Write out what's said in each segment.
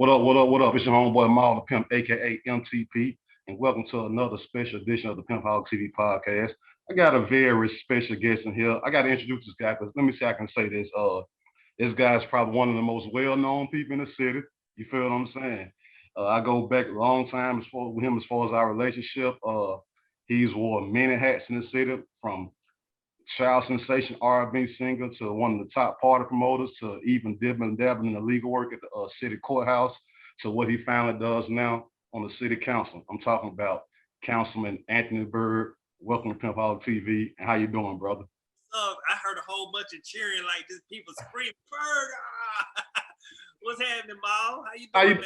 What up, what up, what up? It's your homeboy Maul the Pimp, aka MTP, and welcome to another special edition of the Pimpoholic TV podcast. I got a very special guest in here. I got to introduce this guy because let me see if I can say this. This guy's probably one of the most well-known people in the city. You feel what I'm saying? I go back a long time with him as far as our relationship. He's wore many hats in the city, from child sensation R&B singer to one of the top party promoters to even dibbling and dabbling in the legal work at the city courthouse to what he finally does now on the city council. I'm talking about Councilman Anthony Byrd. Welcome to Pimp Hall TV. And how you doing, brother? I heard a whole bunch of cheering, like this people screaming, Byrd! Ah! What's happening, Maul? How you doing,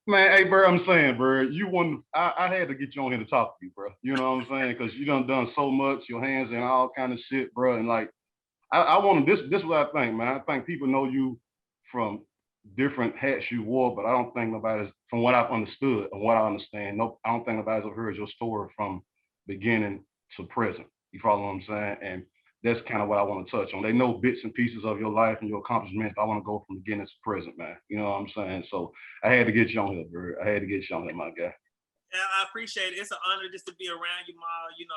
man? Hey, Bro, I'm saying, bro, you won. I had to get you on here to talk to you, bro. You know what I'm saying? Because you done so much, your hands in all kind of shit, bro. And like, I want to. This is what I think, man. I think people know you from different hats you wore, but I don't think nobody's, from what I've understood and what I understand, no, I don't think nobody's ever heard your story from beginning to present. You follow what I'm saying? And that's kind of what I want to touch on. They know bits and pieces of your life and your accomplishments. I want to go from beginning to present, man. You know what I'm saying? So I had to get you on here, Bird. I had to get you on here, my guy. Yeah, I appreciate it. It's an honor just to be around you, Maul. You know,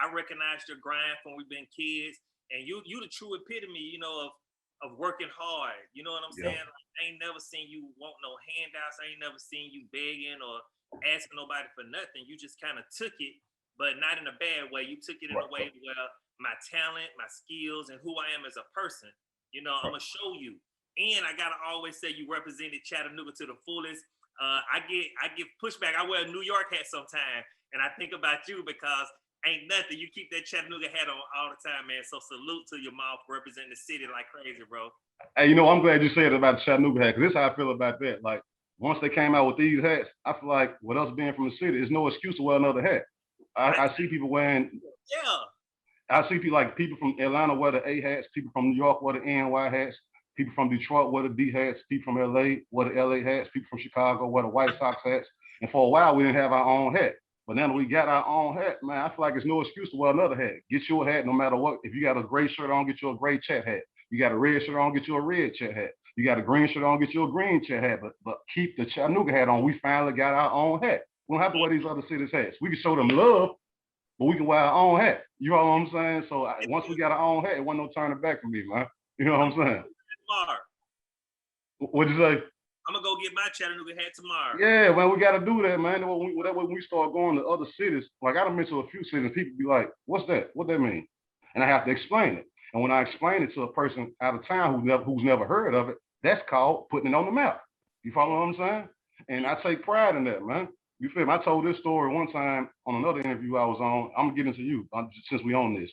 I recognized your grind from we've been kids, and you the true epitome, you know, of working hard. You know what I'm saying? Like, I ain't never seen you want no handouts. I ain't never seen you begging or asking nobody for nothing. You just kind of took it, but not in a bad way. You took it in a way where my talent, my skills, and who I am as a person, you know, I'm gonna show you. And I gotta always say you represented Chattanooga to the fullest. I get pushback. I wear a New York hat sometimes, and I think about you because ain't nothing. You keep that Chattanooga hat on all the time, man. So salute to your mouth for representing the city like crazy, bro. Hey, you know, I'm glad you said about the Chattanooga hat, because this is how I feel about that. Like, once they came out with these hats, I feel like with us being from the city, there's no excuse to wear another hat. I see people wearing. Yeah. I see people like people from Atlanta wear the A hats, people from New York wear the NY hats, people from Detroit wear the D hats, people from LA wear the LA hats, people from Chicago wear the White Sox hats. And for a while, we didn't have our own hat. But now that we got our own hat, man, I feel like there's no excuse to wear another hat. Get you a hat no matter what. If you got a gray shirt on, get you a gray chat hat. You got a red shirt on, get you a red chat hat. You got a green shirt on, get you a green chat hat. But keep the Chattanooga hat on. We finally got our own hat. We don't have to wear these other cities' hats. We can show them love, but we can wear our own hat. You know what I'm saying? So once we got our own hat, it wasn't no turning back for me, man. You know what I'm saying? Tomorrow. What'd you say? I'm gonna go get my Chattanooga hat tomorrow. Yeah, man, we got to do that, man. That way, when we start going to other cities, like I done been to a few cities, people be like, "What's that? What that mean?" And I have to explain it. And when I explain it to a person out of town who's never heard of it, that's called putting it on the map. You follow what I'm saying? And I take pride in that, man. You feel me? I told this story one time on another interview I was on. I'm gonna get into you since we on this.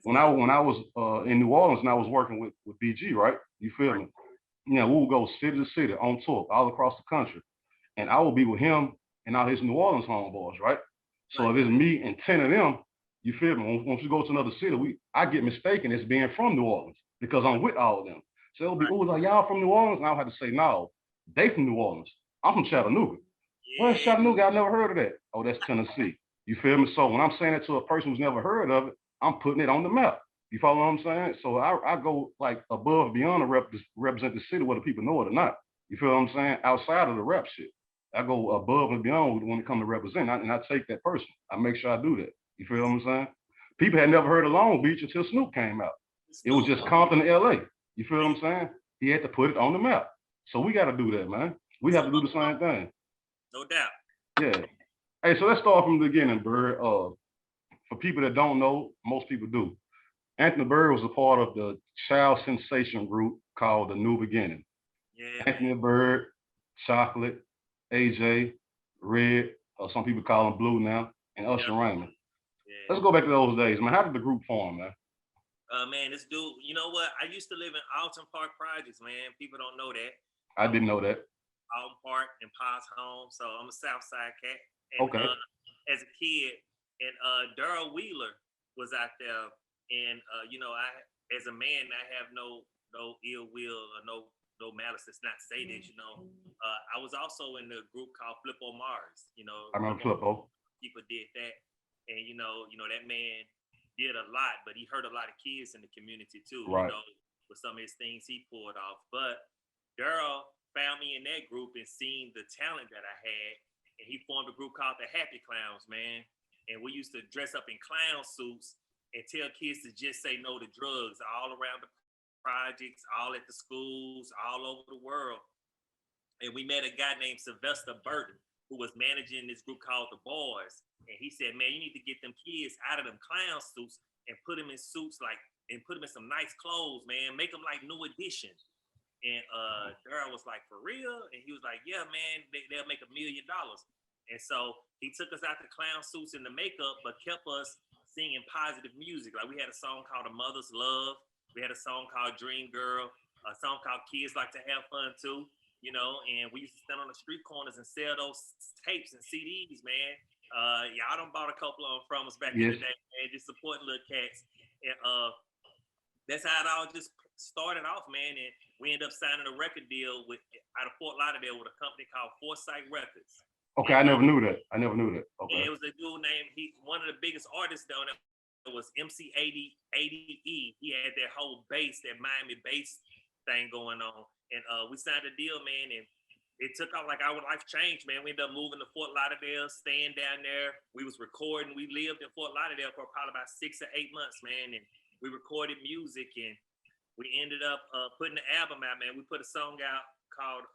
When I was in New Orleans and I was working with BG, right? You feel me? You know, we would go city to city on tour all across the country, and I would be with him and all his New Orleans homeboys, right? So if it's me and 10 of them, you feel me? Once we go to another city, I get mistaken as being from New Orleans because I'm with all of them. So it'll be, like, y'all from New Orleans? And I'll have to say, no, they from New Orleans. I'm from Chattanooga. Where's Chattanooga? I've never heard of that. Oh, that's Tennessee. You feel me? So when I'm saying it to a person who's never heard of it, I'm putting it on the map. You follow what I'm saying? So I go like above and beyond to represent the city, whether people know it or not. You feel what I'm saying? Outside of the rap shit, I go above and beyond when it comes to represent, and I take that person. I make sure I do that. You feel what I'm saying? People had never heard of Long Beach until Snoop came out. It was just Compton, LA. You feel what I'm saying? He had to put it on the map. So we got to do that, man. We have to do the same thing. No doubt. Yeah. Hey, so let's start from the beginning, Byrd. For people that don't know, most people do. Anthony Byrd was a part of the child sensation group called The New Beginning. Yeah, Anthony Byrd, Chocolate, AJ, Red, or some people call him Blue now, and Usher Raymond. Yeah. Let's go back to those days, man. How did the group form, man? Man, this dude, you know what? I used to live in Alton Park Projects, man. People don't know that. I didn't know that. Alton Park and Pa's home. So I'm a Southside cat. And, okay. As a kid, and Darryl Wheeler was out there. And you know, as a man, I have no ill will or no malice. It's not say this, you know. I was also in the group called Flippo Mars. You know, I remember Flippo. People did that, and you know that man did a lot, but he hurt a lot of kids in the community too. Right. You know, with some of his things he pulled off. But Darryl found me in that group and seen the talent that I had. And he formed a group called the Happy Clowns, man. And we used to dress up in clown suits and tell kids to just say no to drugs all around the projects, all at the schools, all over the world. And we met a guy named Sylvester Byrd, who was managing this group called the Boys. And he said, man, you need to get them kids out of them clown suits and put them in suits and put them in some nice clothes, man. Make them like New Edition. And Daryl was like, for real? And he was like, yeah, man, they'll make $1 million. And so he took us out the clown suits and the makeup, but kept us singing positive music. Like we had a song called A Mother's Love. We had a song called Dream Girl, a song called Kids Like to Have Fun Too, you know, and we used to stand on the street corners and sell those tapes and CDs, man. Y'all done bought a couple of them from us back in the day, man, just supporting little cats. And that's how it all just started off, man. And we ended up signing a record deal out of Fort Lauderdale with a company called Foresight Records. Okay, I never knew that. Okay. And it was a dude named, one of the biggest artists down there was MC 80E. He had that whole bass, that Miami bass thing going on. And we signed a deal, man, and it took off like our life changed, man. We ended up moving to Fort Lauderdale, staying down there. We was recording. We lived in Fort Lauderdale for probably about 6 or 8 months, man. And we recorded music, and we ended up putting the album out, man. We put a song out called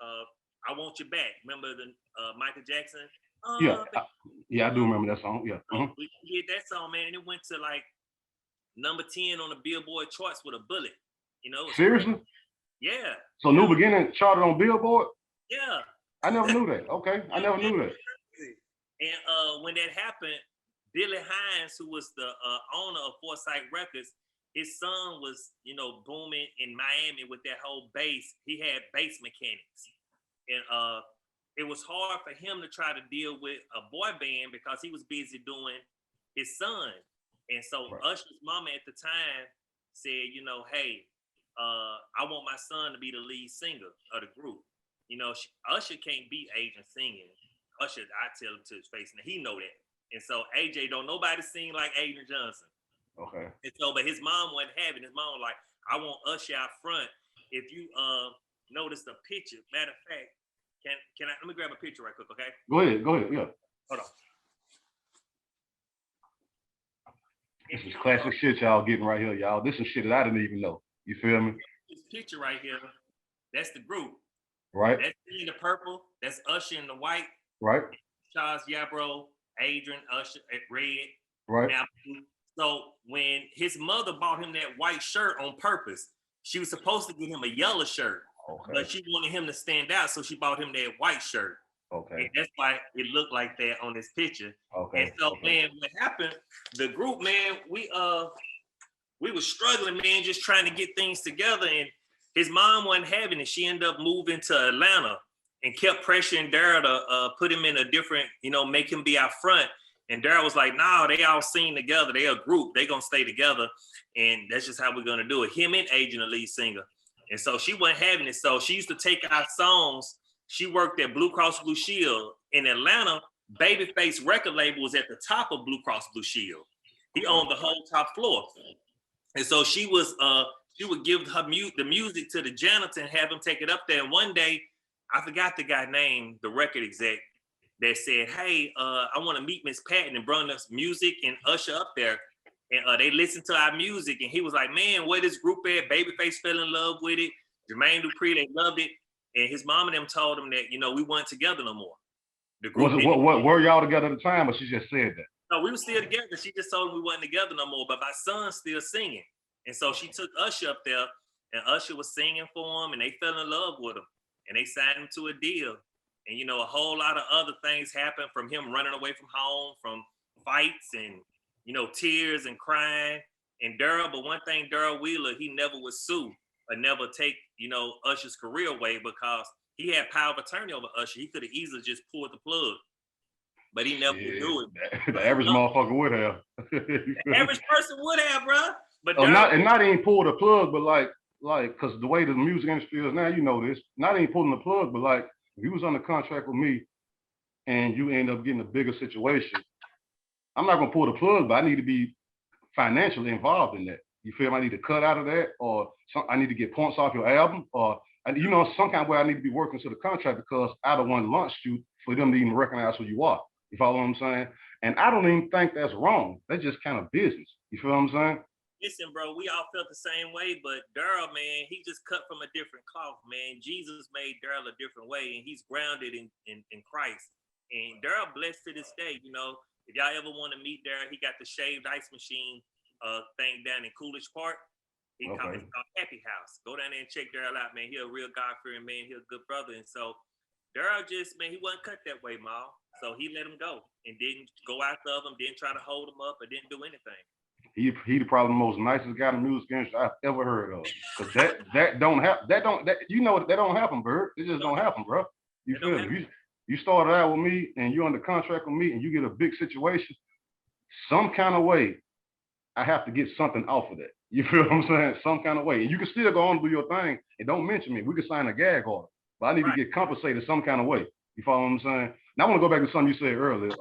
I Want You Back. Remember the Michael Jackson? Yeah, I do remember that song. Yeah. So we did that song, man, and it went to like number 10 on the Billboard charts with a bullet. You know? Seriously? Yeah. So New Beginning charted on Billboard? Yeah. I never knew that. Okay, I never knew that. And when that happened, Billy Hines, who was the owner of Foresight Records, his son was, you know, booming in Miami with that whole bass. He had bass mechanics. And it was hard for him to try to deal with a boy band because he was busy doing his son. And so Usher's mama at the time said, you know, hey, I want my son to be the lead singer of the group. You know, Usher can't beat Adrian singing. Usher, I tell him to his face, and he know that. And so AJ, don't nobody sing like Adrian Johnson. Okay. And so, but his mom wasn't having. His mom was like, I want Usher out front. If you notice the picture, matter of fact, can I let me grab a picture right quick, okay? Go ahead, yeah. Hold on. This is classic shit y'all getting right here, y'all. This is shit that I didn't even know. You feel me? This picture right here, that's the group. Right. That's in the purple. That's Usher in the white. Right. Charles Yarbrough, Adrian, Usher at red. Right. Now, so when his mother bought him that white shirt on purpose, she was supposed to get him a yellow shirt, but she wanted him to stand out, so she bought him that white shirt. Okay. And that's why it looked like that on this picture. Okay. And so, man, what happened? The group, man, we were struggling, man, just trying to get things together, and his mom wasn't having it. She ended up moving to Atlanta and kept pressuring Daryl to put him in a different, you know, make him be out front. And Daryl was like, no, they all sing together. They a group. They gonna stay together. And that's just how we're gonna do it. Him and Adrian, the lead singer. And so she wasn't having it. So she used to take our songs. She worked at Blue Cross Blue Shield in Atlanta. Babyface record label was at the top of Blue Cross Blue Shield. He owned the whole top floor. And so she would give her the music to the janitor and have him take it up there. And one day, I forgot the guy name, the record exec, that said, hey, I want to meet Miss Patton, and brought us music and Usher up there. And they listened to our music, and he was like, man, where this group at? Babyface fell in love with it. Jermaine Dupri, they loved it. And his mom and them told him that, you know, we weren't together no more. The group what were y'all together at the time, or she just said that? No, we were still together. She just told him we wasn't together no more, but my son's still singing. And so she took Usher up there, and Usher was singing for him, and they fell in love with him. And they signed him to a deal. And, you know, a whole lot of other things happened, from him running away from home, from fights and, you know, tears and crying. And Daryl, but one thing, Daryl Wheeler, he never would sue or never take, you know, Usher's career away, because he had power of attorney over Usher. He could have easily just pulled the plug, but he never would do it. The average motherfucker would have. The average person would have, bro. But not even pull the plug, but like, because the way the music industry is now, you know this, not even pulling the plug, but like, if you was under contract with me and you end up getting a bigger situation, I'm not gonna pull the plug, but I need to be financially involved in that. You feel me? I need to cut out of that, or I need to get points off your album, or And you know, some kind of way I need to be working to the contract because I don't want to launch you for them to even recognize who you are. You follow what I'm saying? And I don't even think that's wrong. That's just kind of business. You feel what I'm saying? Listen, bro, we all felt the same way, but Daryl, man, he just cut from a different cloth, man. Jesus made Daryl a different way, and he's grounded in Christ. And Daryl blessed to this day. You know, if y'all ever want to meet Daryl, he got the shaved ice machine thing down in Coolidge Park. It's called Happy House. Go down there and check Daryl out, man. He a real God-fearing man. He a good brother. And so Daryl just, man, he wasn't cut that way, Mal. So he let him go and didn't go after him, didn't try to hold him up, or didn't do anything. He probably the most nicest guy in the music industry I've ever heard of. Cause that don't happen. That you know that don't happen, Byrd. It just don't happen, bro. You feel me? You started out with me and you're under contract with me and you get a big situation. Some kind of way, I have to get something off of that. You feel what I'm saying? Some kind of way. And you can still go on and do your thing and don't mention me. We can sign a gag order. But I need to get compensated some kind of way. You follow what I'm saying? Now I want to go back to something you said earlier.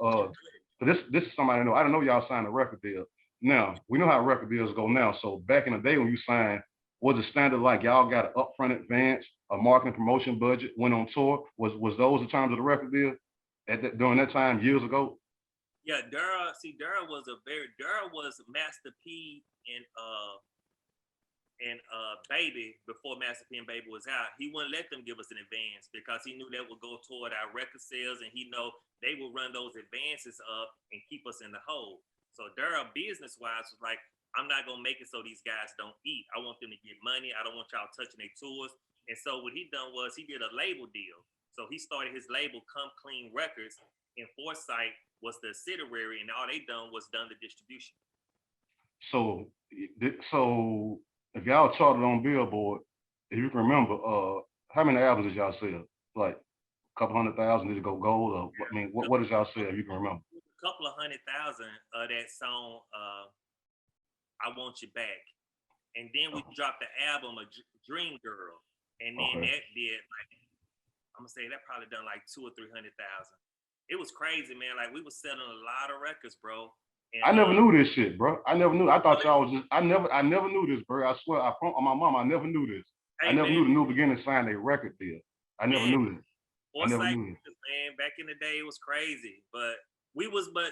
This is somebody I know. I don't know y'all signed a record deal. Now, we know how record deals go now. So back in the day when you signed, was it standard like y'all got an upfront advance, a marketing promotion budget, went on tour? Was those the terms of the record deal during that time years ago? Yeah, Daryl was Master P and Baby before Master P and Baby was out. He wouldn't let them give us an advance because he knew that would go toward our record sales, and he know they would run those advances up and keep us in the hole. So Daryl, business-wise, was like, I'm not going to make it so these guys don't eat. I want them to get money. I don't want y'all touching their tours. And so what he done was he did a label deal. So he started his label, Come Clean Records, and Foresight was the subsidiary, and all they done was done the distribution. So if y'all charted on Billboard, if you can remember, how many albums did y'all sell? Like a couple 100,000? Did it go gold? Or I mean, what did y'all sell? If you can remember. Couple of 100,000 of that song, I Want You Back. And then we dropped the album, A Dream Girl. And then that did, like, I'm going to say that probably done like 200,000 or 300,000. It was crazy, man. Like, we was selling a lot of records, bro. And, I never knew this shit, bro. I never knew. I thought y'all was just, I never knew this, bro. I swear, on my mom, I never knew this. Hey, I never knew the New Beginning signed a record deal. I never knew this. I never knew this. Man, back in the day, it was crazy. But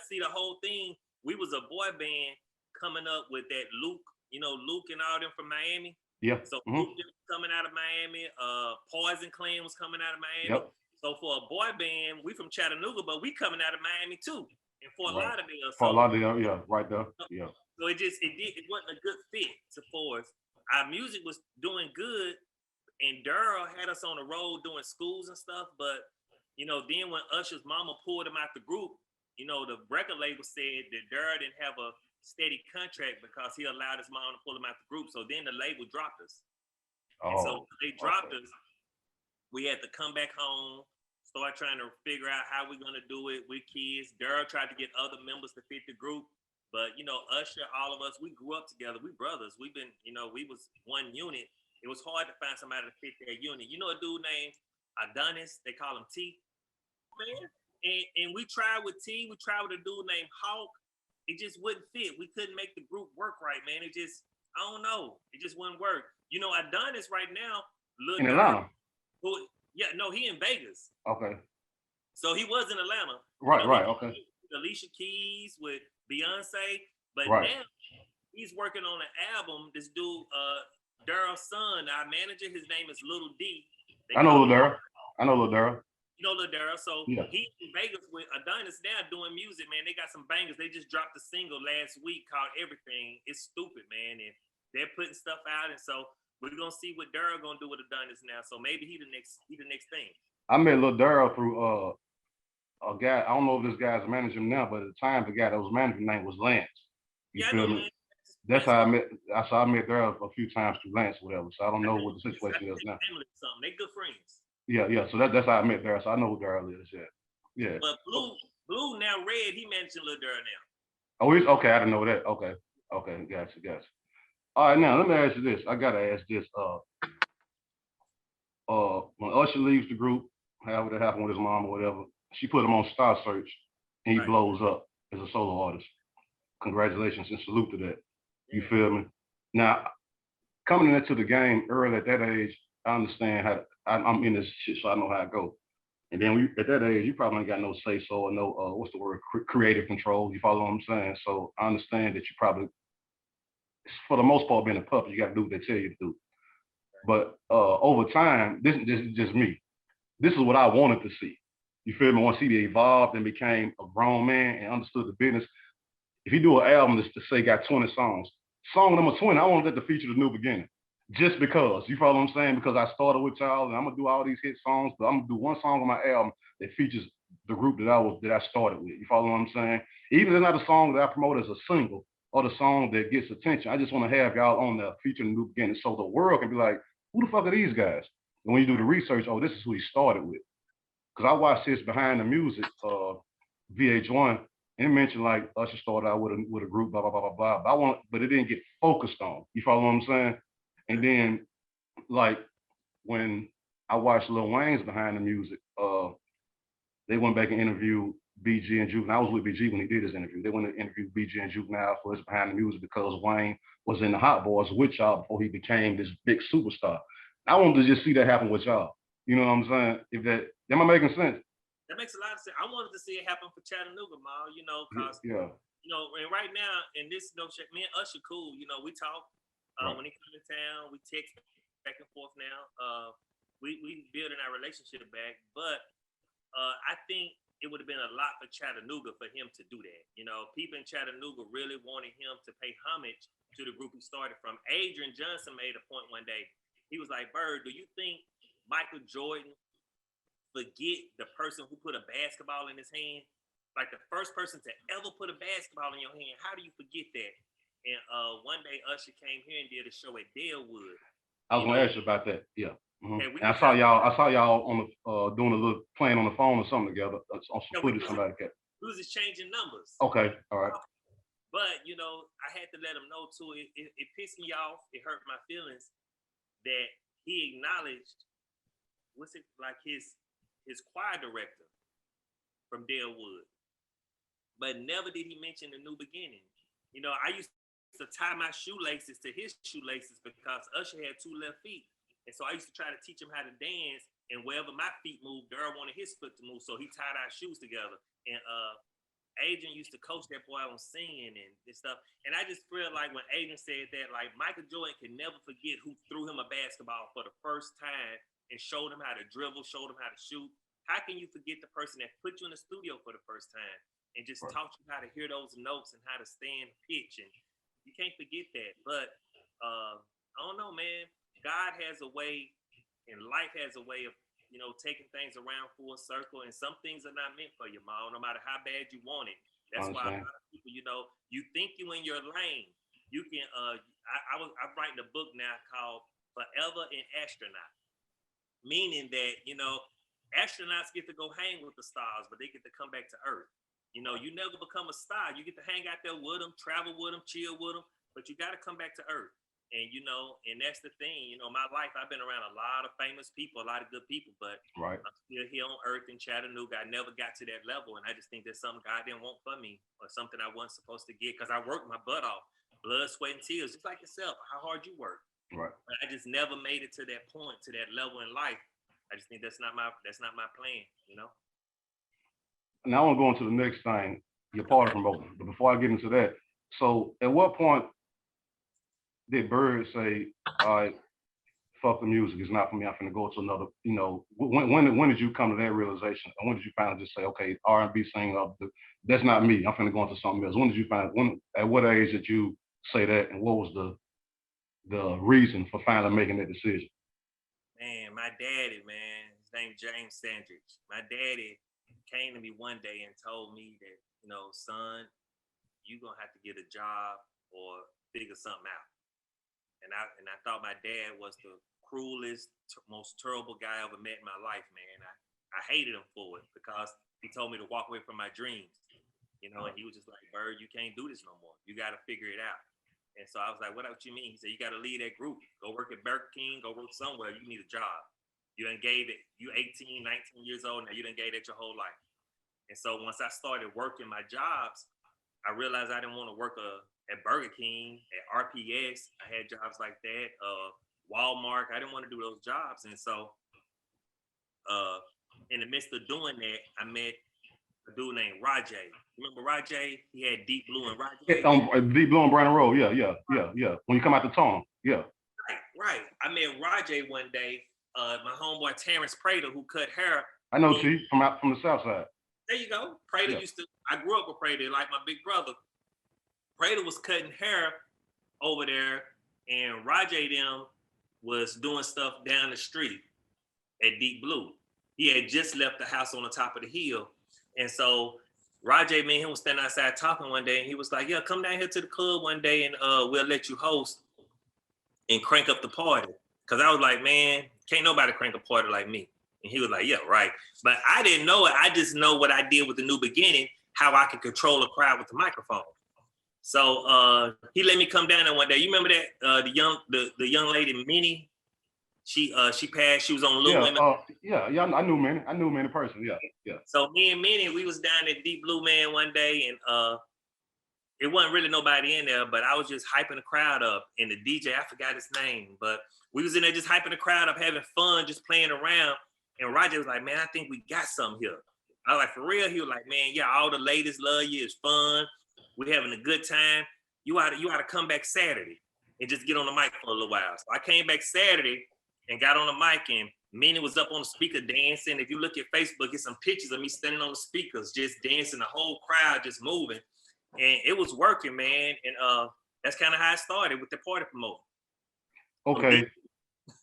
see, the whole thing, we was a boy band coming up with that Luke, Luke and all them from Miami. Yeah. So Luke was coming out of Miami. Poison Clan was coming out of Miami. Yep. So for a boy band, we from Chattanooga, but we coming out of Miami too. And Fort Lauderdale. Fort Lauderdale, yeah, right there. Yeah. So it wasn't a good fit for us. Our music was doing good, and Daryl had us on the road doing schools and stuff. But then when Usher's mama pulled him out the group, the record label said that Daryl didn't have a steady contract because he allowed his mom to pull him out the group. So then the label dropped us. And so they dropped us. We had to come back home, start trying to figure out how we're going to do it with kids. Daryl tried to get other members to fit the group. But, Usher, all of us, we grew up together. We brothers. We've been, we was one unit. It was hard to find somebody to fit that unit. You know a dude named Adonis? They call him T. Man. And we tried with T. We tried with a dude named Hawk. It just wouldn't fit. We couldn't make the group work right, man. It just, I don't know. It just wouldn't work. Adonis right now, in Atlanta. He in Vegas. Okay. So he was in Atlanta. Right, okay. Alicia Keys with Beyonce, but now he's working on an album. This dude, Daryl's son, our manager, his name is Little D. I know Lil Daryl. You know Lil Daryl. So he's in Vegas with Adonis now doing music, man. They got some bangers. They just dropped a single last week called Everything. It's stupid, man. And they're putting stuff out. And so we're gonna see what Daryl gonna do with Adonis now. So maybe he the next thing. I met Lil Daryl through a guy. I don't know if this guy's managing him now, but at the time the guy that was managing name was Lance. You feel me? That's how I met. I met Daryl a few times through Lance, or whatever. So I don't know what the situation is now. They good friends. Yeah. So that's how I met Daryl. So I know who Daryl is. Yeah. But Blue now Red, he mentioned Lil Daryl now. Oh, he's okay. I didn't know that. Okay. Gotcha. All right, now let me ask you this. I gotta ask this. When Usher leaves the group, however that happened with his mom or whatever, she put him on Star Search, and he blows up as a solo artist. Congratulations and salute to that. You feel me? Now, coming into the game early at that age, I understand how I'm in this shit, so I know how it go. And then at that age, you probably ain't got no say so or no what's the word, creative control. You follow what I'm saying? So I understand that you probably, for the most part, being a puppet, you got to do what they tell you to do. But over time, this is just me. This is what I wanted to see. You feel me? Once he evolved and became a grown man and understood the business, if you do an album that's to say got 20 songs, song number 20, I want that to feature the new beginning. Just because, you follow what I'm saying? Because I started with y'all and I'm gonna do all these hit songs, but I'm gonna do one song on my album that features the group that I started with. You follow what I'm saying? Even if it's not a song that I promote as a single or the song that gets attention, I just want to have y'all on there featuring the new beginning so the world can be like, who the fuck are these guys? And when you do the research, oh, this is who he started with. Because I watched this behind the music, VH1, and it mentioned like Usher started out with a group, blah blah blah blah blah. But it didn't get focused on. You follow what I'm saying? And then like when I watched Lil Wayne's behind the music, they went back and interviewed BG and Juvenile. I was with BG when he did his interview. They went to interview BG and Juvenile for his behind the music because Wayne was in the Hot Boys with y'all before he became this big superstar. I wanted to just see that happen with y'all. You know what I'm saying? If that am I making sense? That makes a lot of sense. I wanted to see it happen for Chattanooga, Mal. You know, cause Yeah. you know, and right now, and this no shit, me and Usher cool. You know, we talk Right. when he come to town. We text back and forth now. We building our relationship back, but I think it would have been a lot for Chattanooga for him to do that. You know, people in Chattanooga really wanted him to pay homage to the group he started from. Adrian Johnson made a point one day. He was like, Byrd, do you think Michael Jordan forget the person who put a basketball in his hand? Like the first person to ever put a basketball in your hand. How do you forget that? And one day Usher came here and did a show at Dalewood. I was gonna ask you about that. Yeah. Okay, And I saw y'all on the doing a little playing on the phone or something together on some footage somebody got. We was just changing numbers. Okay, all right. But you know, I had to let him know too. It pissed me off. It hurt my feelings that he acknowledged what's it like his choir director from Dalewood, but never did he mention the new beginning. You know, I used to tie my shoelaces to his shoelaces because Usher had 2 left feet. And so I used to try to teach him how to dance, and wherever my feet moved, Daryl wanted his foot to move, so he tied our shoes together. And Adrian used to coach that boy on singing and stuff. And I just feel like when Adrian said that, like Michael Jordan can never forget who threw him a basketball for the first time and showed him how to dribble, showed him how to shoot. How can you forget the person that put you in the studio for the first time and just taught you how to hear those notes and how to stand pitch? And you can't forget that. But I don't know, man. God has a way, and life has a way of, you know, taking things around full circle. And some things are not meant for you, Ma, no matter how bad you want it. That's why a lot of people, you know, you think you in your lane. You can. I'm writing a book now called Forever an Astronaut, meaning that, you know, astronauts get to go hang with the stars, but they get to come back to Earth. You know, you never become a star. You get to hang out there with them, travel with them, chill with them, but you got to come back to Earth. And, you know, and that's the thing, you know, my life, I've been around a lot of famous people, a lot of good people, but I'm still here on Earth in Chattanooga. I never got to that level. And I just think there's something God didn't want for me or something I wasn't supposed to get because I worked my butt off, blood, sweat, and tears, just like yourself, how hard you work. Right. But I just never made it to that point, to that level in life. I just think that's not my plan, you know? Now I want to go into the next thing, your part of promoting. But before I get into that, so at what point did Byrd say, all right, fuck the music, it's not for me, I'm finna go to another, you know, when did you come to that realization? And when did you finally just say, okay, R&B singer, that's not me, I'm finna go into something else? When did you at what age did you say that, and what was the reason for finally making that decision? Man, my daddy, man, his name James Sandridge. My daddy came to me one day and told me that, you know, son, you're gonna have to get a job or figure something out. And I thought my dad was the cruelest, most terrible guy I ever met in my life, man. I hated him for it because he told me to walk away from my dreams, you know, and he was just like, Byrd, you can't do this no more. You got to figure it out. And so I was like, what you mean? He said, you got to leave that group. Go work at Burger King. Go work somewhere. You need a job. You done gave it. You 18, 19 years old now. You done gave it your whole life. And so once I started working my jobs, I realized I didn't want to work at Burger King, at RPS. I had jobs like that. Walmart. I didn't want to do those jobs. And so in the midst of doing that, I met a dude named Rajay. Remember Rajay? He had Deep Blue and Rajay. Deep Blue and Brandon Road. Yeah. When you come out the tunnel. Yeah. Right. I met Rajay one day. My homeboy Terrence Prater, who cut hair. I know T from the south side. There you go. Prater I grew up with Prater, like my big brother. Prater was cutting hair over there, and Rajay them was doing stuff down the street at Deep Blue. He had just left the house on the top of the hill. And so Rajay, me and him was standing outside talking one day, and he was like, yeah, come down here to the club one day and we'll let you host and crank up the party. Cause I was like, man, can't nobody crank a party like me. And he was like, yeah, right. But I didn't know it. I just know what I did with the New Beginning, how I could control a crowd with the microphone. So he let me come down there one day. You remember that the young lady Minnie? She passed. She was on Little Women. I knew Minnie. I knew Minnie person. Yeah. So me and Minnie, we was down at Deep Blue Man one day, and it wasn't really nobody in there, but I was just hyping the crowd up. And the DJ, I forgot his name, but we was in there just hyping the crowd up, having fun, just playing around. And Roger was like, man, I think we got something here. I was like, for real? He was like, man, yeah, all the ladies love you. It's fun. We're having a good time. You ought to come back Saturday and just get on the mic for a little while. So I came back Saturday and got on the mic, and Minnie was up on the speaker dancing. If you look at Facebook, get some pictures of me standing on the speakers, just dancing, the whole crowd just moving. And it was working, man. And that's kind of how it started with the party promoter. Okay.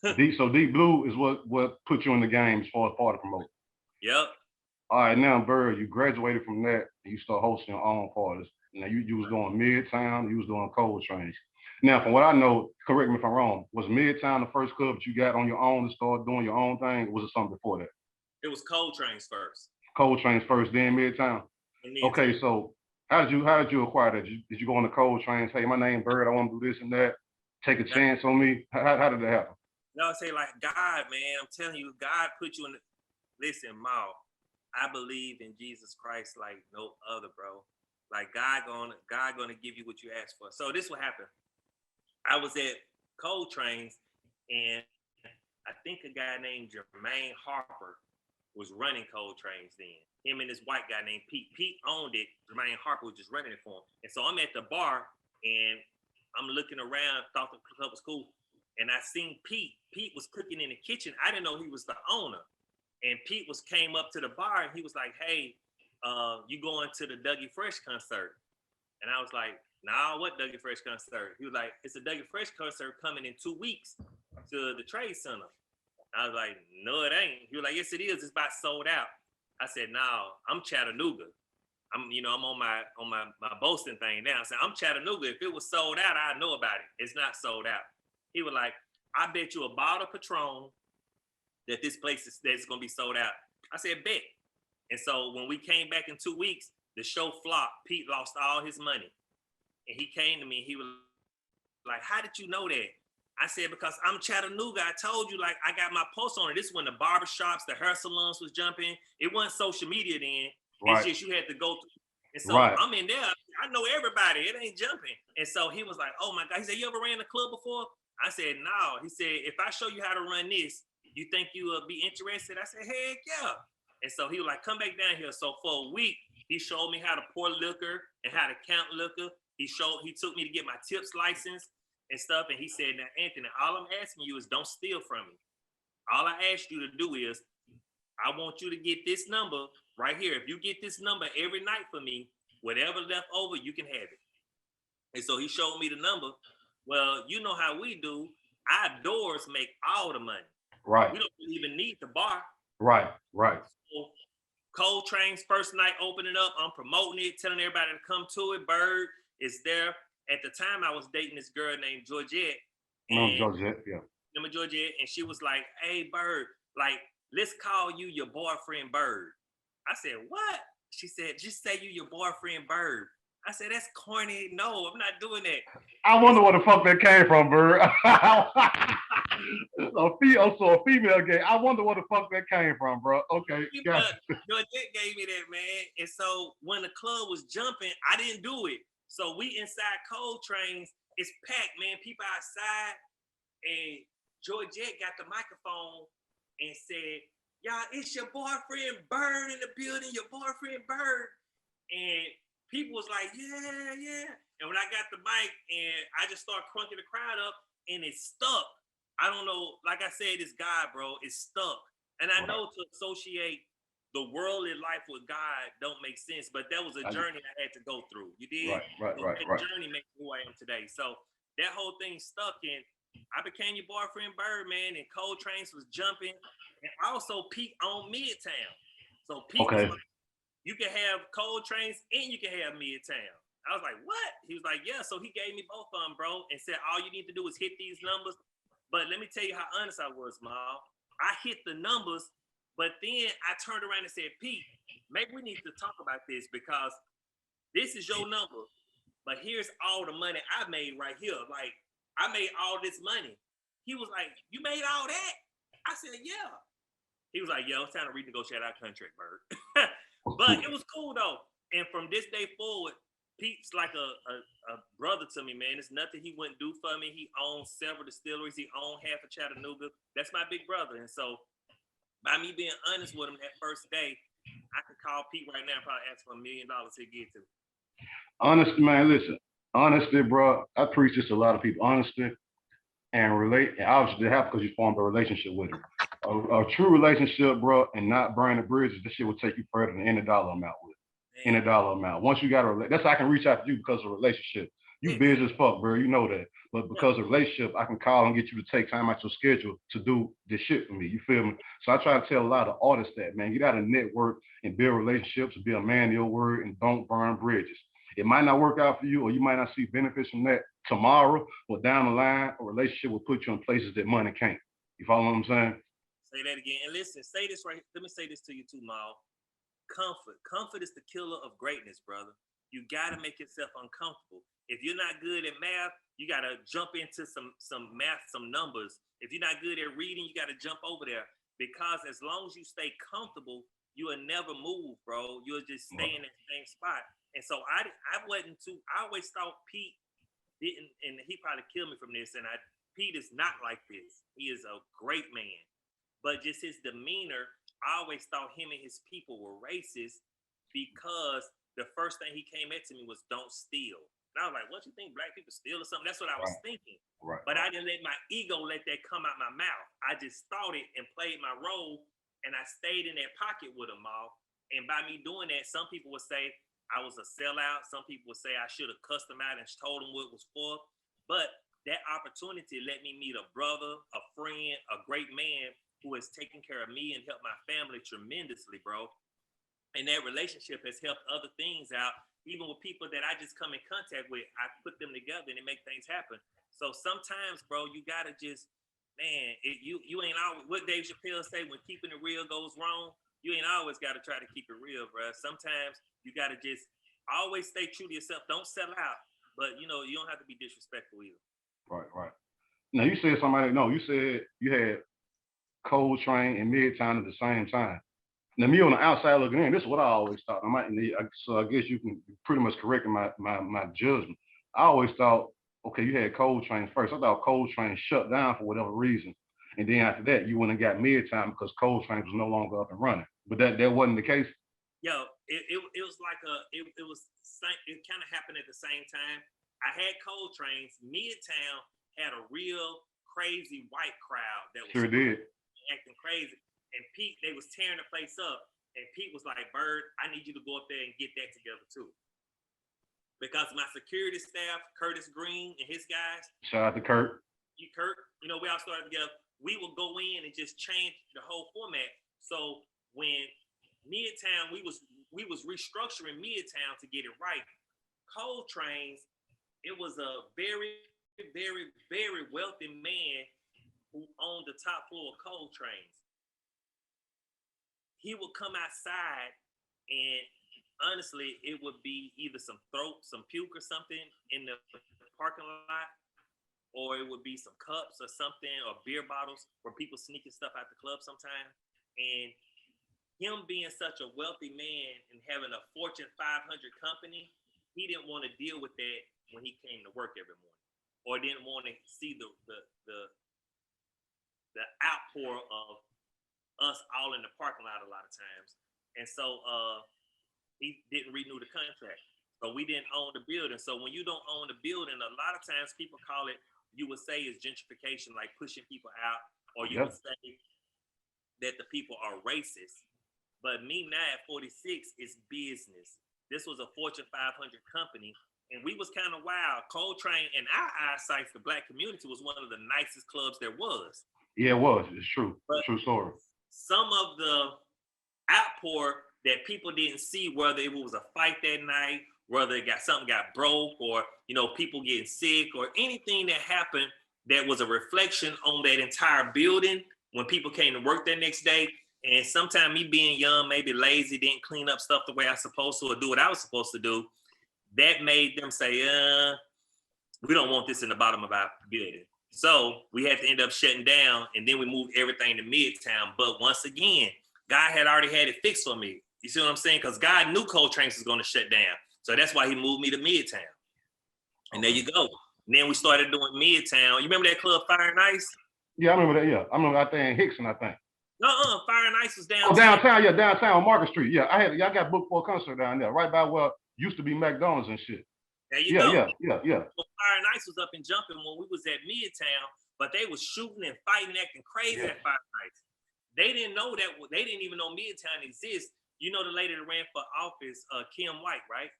So Deep Blue is what put you in the game as far as party promoter. Yep. All right, now Byrd, you graduated from that and you start hosting your own parties. Now you was doing Midtown, you was doing Cold Trains. Now, from what I know, correct me if I'm wrong, was Midtown the first club that you got on your own to start doing your own thing, or was it something before that? It was Cold Trains first. Cold Trains first, then Midtown. Okay, so how did you acquire that? Did you go on the Cold Trains? Hey, my name Byrd, I want to do this and that. Take a chance on me. How did that happen? No, I say like God, man. I'm telling you, God put you in. Listen, Mal, I believe in Jesus Christ like no other, bro. Like God gonna give you what you ask for. So this what happened. I was at Cold Trains, and I think a guy named Jermaine Harper was running Cold Trains then. Him and this white guy named Pete. Pete owned it. Jermaine Harper was just running it for him. And so I'm at the bar, and I'm looking around, thought the club was cool. And I seen Pete. Pete was cooking in the kitchen. I didn't know he was the owner. And Pete came up to the bar, and he was like, hey, you going to the Dougie Fresh concert? And I was like, nah, what Dougie Fresh concert? He was like, it's a Dougie Fresh concert coming in 2 weeks to the Trade Center. I was like, no, it ain't. He was like, yes, it is. It's about sold out. I said, no, I'm Chattanooga. I'm on my boasting thing now. I said, I'm Chattanooga. If it was sold out, I'd know about it. It's not sold out. He was like, I bet you a bottle of Patron that this place that's gonna be sold out. I said, bet. And so when we came back in 2 weeks, the show flopped. Pete lost all his money. And he came to me, he was like, how did you know that? I said, because I'm Chattanooga. I told you, like, I got my post on it. This is when the barbershops, the hair salons was jumping. It wasn't social media then. Right. It's just you had to go through. And so I'm in there. I know everybody. It ain't jumping. And so he was like, oh my God. He said, you ever ran a club before? I said, no. He said, if I show you how to run this, you think you will be interested? I said, heck yeah. And so he was like, come back down here. So for a week, he showed me how to pour liquor and how to count liquor. He took me to get my tips license and stuff. And he said, now, Anthony, all I'm asking you is don't steal from me. All I asked you to do is, I want you to get this number right here. If you get this number every night for me, whatever left over, you can have it. And so he showed me the number. Well, you know how we do. Our doors make all the money. Right. We don't even need the bar. Right. So Cold Train's first night opening up, I'm promoting it, telling everybody to come to it. Byrd is there. At the time, I was dating this girl named Georgette. Georgette, yeah. Remember Georgette? And she was like, hey, Byrd, like, let's call you your boyfriend Byrd. I said, what? She said, just say you your boyfriend Byrd. I said, that's corny. No, I'm not doing that. I wonder where the fuck that came from, Byrd. So a female gay. I wonder where the fuck that came from, bro. Okay, gotcha. Georgette gave me that, man. And so when the club was jumping, I didn't do it. So we inside Cold Trains, it's packed, man. People outside, and Georgette got the microphone and said, y'all, it's your boyfriend Byrd in the building, your boyfriend Byrd. And people was like, yeah, yeah. And when I got the mic and I just started crunking the crowd up and it stuck. I don't know, like I said, it's God, bro, it's stuck. And I know to associate the worldly life with God don't make sense, but that was a journey I had to go through. You did? Right. That journey makes me who I am today. So that whole thing stuck in. I became your boyfriend Byrd, man, and Cold Trains was jumping. And also Pete on Midtown. So Pete was like, you can have Cold Trains and you can have Midtown. I was like, what? He was like, yeah. So he gave me both of them, bro, and said, all you need to do is hit these numbers. But let me tell you how honest I was, Mal. I hit the numbers, but then I turned around and said, Pete, maybe we need to talk about this because this is your number, but here's all the money I made right here. Like, I made all this money. He was like, you made all that? I said, yeah. He was like, yo, it's time to renegotiate our contract, Byrd. But it was cool, though. And from this day forward, Pete's like a brother to me, man. There's nothing he wouldn't do for me. He owns several distilleries. He owns half of Chattanooga. That's my big brother. And so by me being honest with him that first day, I could call Pete right now and probably ask for $1 million to get to. Honesty, man, listen. Honesty, bro. I preach this to a lot of people. Honesty and relate. And obviously, they have because you formed a relationship with him. A true relationship, bro, and not burning the bridges, this shit will take you further than any dollar amount with. Any dollar amount. Once you got that's how I can reach out to you because of a relationship. You busy as fuck, bro. You know that. But because of a relationship, I can call and get you to take time out your schedule to do this shit for me. You feel me? So I try to tell a lot of artists that, man, get out of network and build relationships and be a man of your word and don't burn bridges. It might not work out for you or you might not see benefits from that tomorrow, but down the line, a relationship will put you in places that money can't. You follow what I'm saying? Say that again. And listen, say this right. Let me say this to you too, Mal. Comfort is the killer of greatness, brother. You got to make yourself uncomfortable. If you're not good at math, you got to jump into some math, some numbers. If you're not good at reading, you got to jump over there. Because as long as you stay comfortable, you will never move, bro. You'll just stay in that same spot. And so I always thought Pete didn't, and he probably killed me from this. And Pete is not like this. He is a great man. But just his demeanor, I always thought him and his people were racist because the first thing he came at to me was don't steal. And I was like, what, you think black people steal or something? That's what I was thinking. But I didn't let my ego let that come out my mouth. I just thought it and played my role, and I stayed in that pocket with them all. And by me doing that, some people would say I was a sellout. Some people would say I should have cussed them out and told them what it was for. But that opportunity let me meet a brother, a friend, a great man who has taken care of me and helped my family tremendously, bro. And that relationship has helped other things out, even with people that I just come in contact with. I put them together and it make things happen. So sometimes, bro, you gotta just, man, you ain't always, what Dave Chappelle say, when keeping it real goes wrong, you ain't always gotta try to keep it real, bro. Sometimes you gotta just always stay true to yourself. Don't sell out, but you don't have to be disrespectful either. Right. Now you said somebody, no, you said you had Cold Train and Midtown at the same time. Now, me on the outside looking in, this is what I always thought. So I guess you can pretty much correct my judgment. I always thought, okay, you had Cold Train first. I thought Cold Train shut down for whatever reason, and then after that, you went and got Midtown because Cold Train was no longer up and running. But that wasn't the case. Yo, it was like it kind of happened at the same time. I had Cold Trains. Midtown had a real crazy white crowd that was acting crazy. And Pete, they was tearing the place up. And Pete was like, Byrd, I need you to go up there and get that together too. Because my security staff, Curtis Green and his guys. Shout out to Kurt. Kurt, we all started together. We would go in and just change the whole format. So when Midtown, we was restructuring Midtown to get it right. Cold Trains, it was a very, very, very wealthy man who owned the top floor of Cold Trains. He would come outside and honestly, it would be either some puke or something in the parking lot, or it would be some cups or something, or beer bottles where people sneaking stuff out the club sometimes. And him being such a wealthy man and having a Fortune 500 company, he didn't want to deal with that when he came to work every morning, or didn't want to see the the outpour of us all in the parking lot a lot of times. And so he didn't renew the contract. So we didn't own the building. So when you don't own the building, a lot of times people call it, you would say is gentrification, like pushing people out, or you would say that the people are racist. But me now at 46 is business. This was a Fortune 500 company, and we was kind of wild. Coltrane, in our eyesight, the black community was one of the nicest clubs there was. Yeah, it was. It's true. But true story. Some of the outpour that people didn't see, whether it was a fight that night, whether something got broke, or people getting sick, or anything that happened that was a reflection on that entire building when people came to work that next day. And sometimes me being young, maybe lazy, didn't clean up stuff the way I was supposed to, or do what I was supposed to do, that made them say, we don't want this in the bottom of our building. So we had to end up shutting down, and then we moved everything to Midtown. But once again, God had already had it fixed for me. You see what I'm saying? Because God knew Coltrane was going to shut down. So that's why he moved me to Midtown. And there you go. And then we started doing Midtown. You remember that club, Fire and Ice? Yeah, I remember that. Yeah, I remember out there in Hickson, I think. Fire and Ice was downtown. Oh, downtown. Yeah, downtown on Market Street. Yeah, I got booked for a concert down there, right by where used to be McDonald's and shit. There you go. Yeah. So Fire and Ice was up and jumping when we was at Midtown, but they was shooting and fighting, acting crazy at Fire and Ice. They didn't know that. They didn't even know Midtown exists. You know the lady that ran for office, Kim White, right?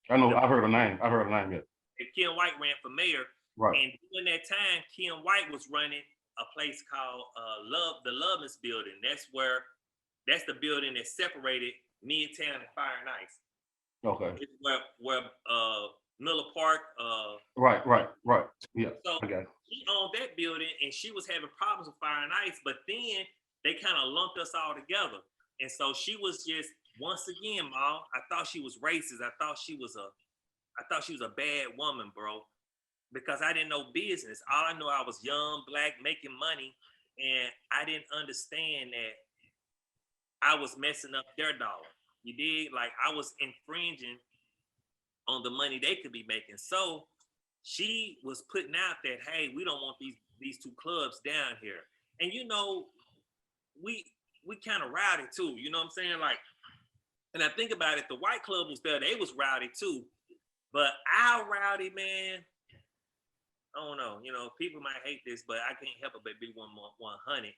I know. I heard her name. Yeah. And Kim White ran for mayor. Right. And during that time, Kim White was running a place called the Loveness Building. That's the building that separated Midtown and Fire and Ice. Okay. It's where Miller Park. Right. Yeah. So she owned that building, and she was having problems with Fire and Ice, but then they kind of lumped us all together. And so she was just, once again, Ma, I thought she was racist. I thought she was a bad woman, bro, because I didn't know business. All I knew, I was young, black, making money, and I didn't understand that I was messing up their dollar. You did? Like, I was infringing on the money they could be making. So she was putting out that, hey, we don't want these two clubs down here. And we kind of rowdy too, you know what I'm saying? Like, and I think about it, the white club was there, they was rowdy too. But our rowdy, man, I don't know, people might hate this, but I can't help it but be 100.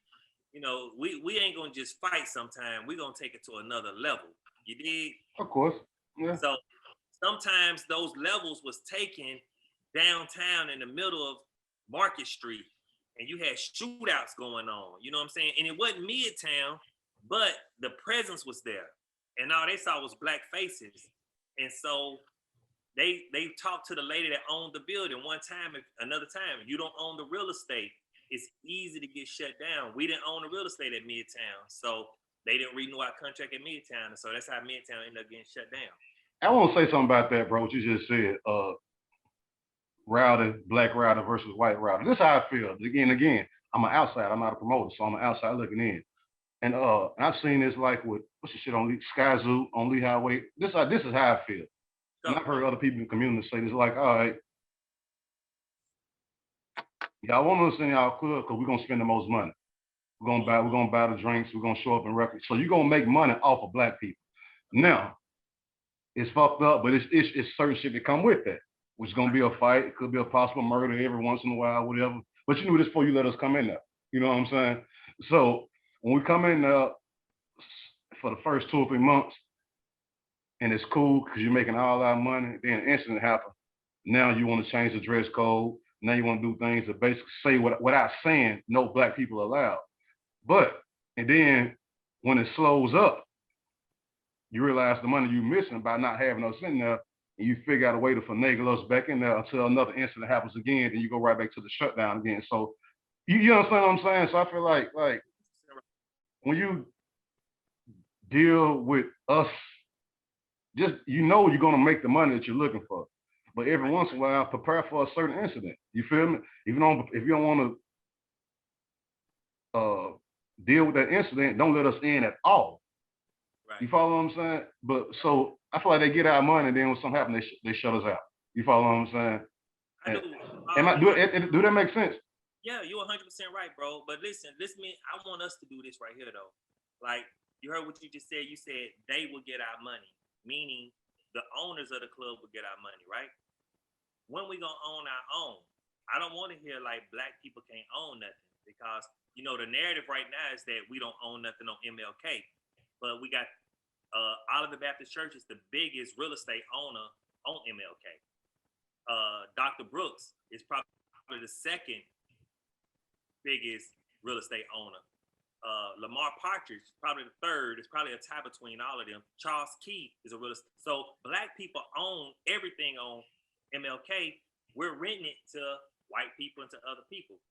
We ain't gonna just fight sometime, we gonna take it to another level. You dig? Of course. Yeah. So sometimes those levels was taken downtown in the middle of Market Street, and you had shootouts going on, you know what I'm saying? And it wasn't Midtown, but the presence was there. And all they saw was black faces. And so they talked to the lady that owned the building another time, if you don't own the real estate, it's easy to get shut down. We didn't own the real estate at Midtown. So they didn't renew our contract at Midtown. And so that's how Midtown ended up getting shut down. I want to say something about that, bro, what you just said. Router, black router versus white router. This is how I feel. Again, I'm an outsider. I'm not a promoter, so I'm an outside looking in. And I've seen this like with what's the shit on Sky Zoo on Lee Highway. This is how I feel. And I've heard other people in the community say this, like, all right, y'all want us in y'all club because we're gonna spend the most money. We're gonna buy the drinks. We're gonna show up in records. So you're gonna make money off of black people. Now, it's fucked up, but it's certain shit that come with that. Which is gonna be a fight. It could be a possible murder every once in a while, whatever. But you knew this before you let us come in there. You know what I'm saying? So when we come in there for the first 2 or 3 months, and it's cool because you're making all our money, then an incident happens. Now you want to change the dress code. Now you want to do things that basically say without saying no black people allowed. And then when it slows up, you realize the money you're missing by not having us in there. And you figure out a way to finagle us back in there until another incident happens again, then you go right back to the shutdown again. So you understand what I'm saying? So I feel like when you deal with us, just you're gonna make the money that you're looking for. But every once in a while, prepare for a certain incident. You feel me? If you don't want to deal with that incident, don't let us in at all. Right. You follow what I'm saying? But so I feel like they get our money, and then when something happens, they shut us out. You follow what I'm saying? Do that make sense? Yeah, you're 100% right, bro. But listen, I want us to do this right here, though. Like, you heard what you just said. You said they will get our money, meaning the owners of the club will get our money, right? When we gonna own our own? I don't want to hear like black people can't own nothing because the narrative right now is that we don't own nothing on MLK, but we got Oliver Baptist Church is the biggest real estate owner on MLK. Dr. Brooks is probably the second biggest real estate owner. Lamar Partridge, probably the third. It's probably a tie between all of them. Charles Key is a real estate. So black people own everything on MLK. We're renting it to white people and to other people.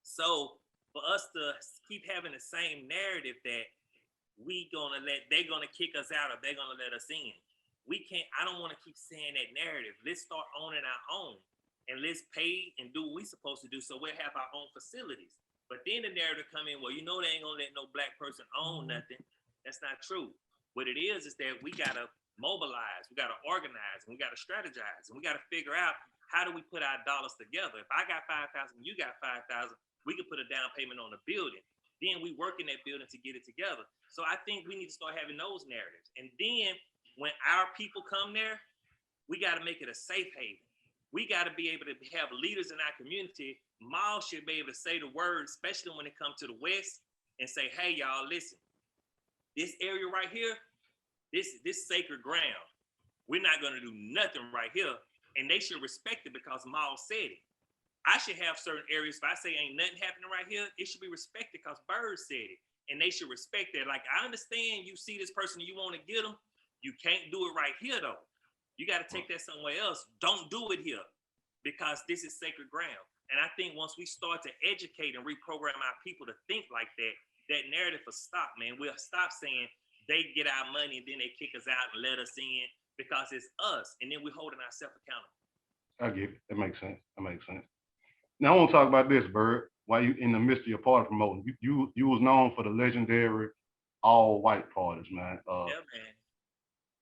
So for us to keep having the same narrative that they're gonna kick us out or they're gonna let us in. We can't. I don't want to keep saying that narrative. Let's start owning our own and let's pay and do what we're supposed to do so we'll have our own facilities. But then the narrative come in, well, they ain't gonna let no black person own nothing. That's not true. What it is that we gotta mobilize, we gotta organize, and we gotta strategize, and we gotta figure out how do we put our dollars together. If I got 5,000, you got 5,000, we can put a down payment on the building. Then we work in that building to get it together. So I think we need to start having those narratives. And then when our people come there, we got to make it a safe haven. We got to be able to have leaders in our community. Mal should be able to say the words, especially when it comes to the West, and say, hey, y'all, listen, this area right here, this sacred ground, we're not going to do nothing right here. And they should respect it because Mal said it. I should have certain areas. If I say ain't nothing happening right here, it should be respected because Byrd said it. And they should respect that. Like, I understand you see this person, you want to get them. You can't do it right here, though. You got to take that somewhere else. Don't do it here because this is sacred ground. And I think once we start to educate and reprogram our people to think like that, that narrative will stop, man. We'll stop saying they get our money and then they kick us out and let us in because it's us. And then we're holding ourselves accountable. I get it. That makes sense. Now I want to talk about this, Byrd. While you in the midst of your party promoting, you was known for the legendary all white parties, man. Yeah, man.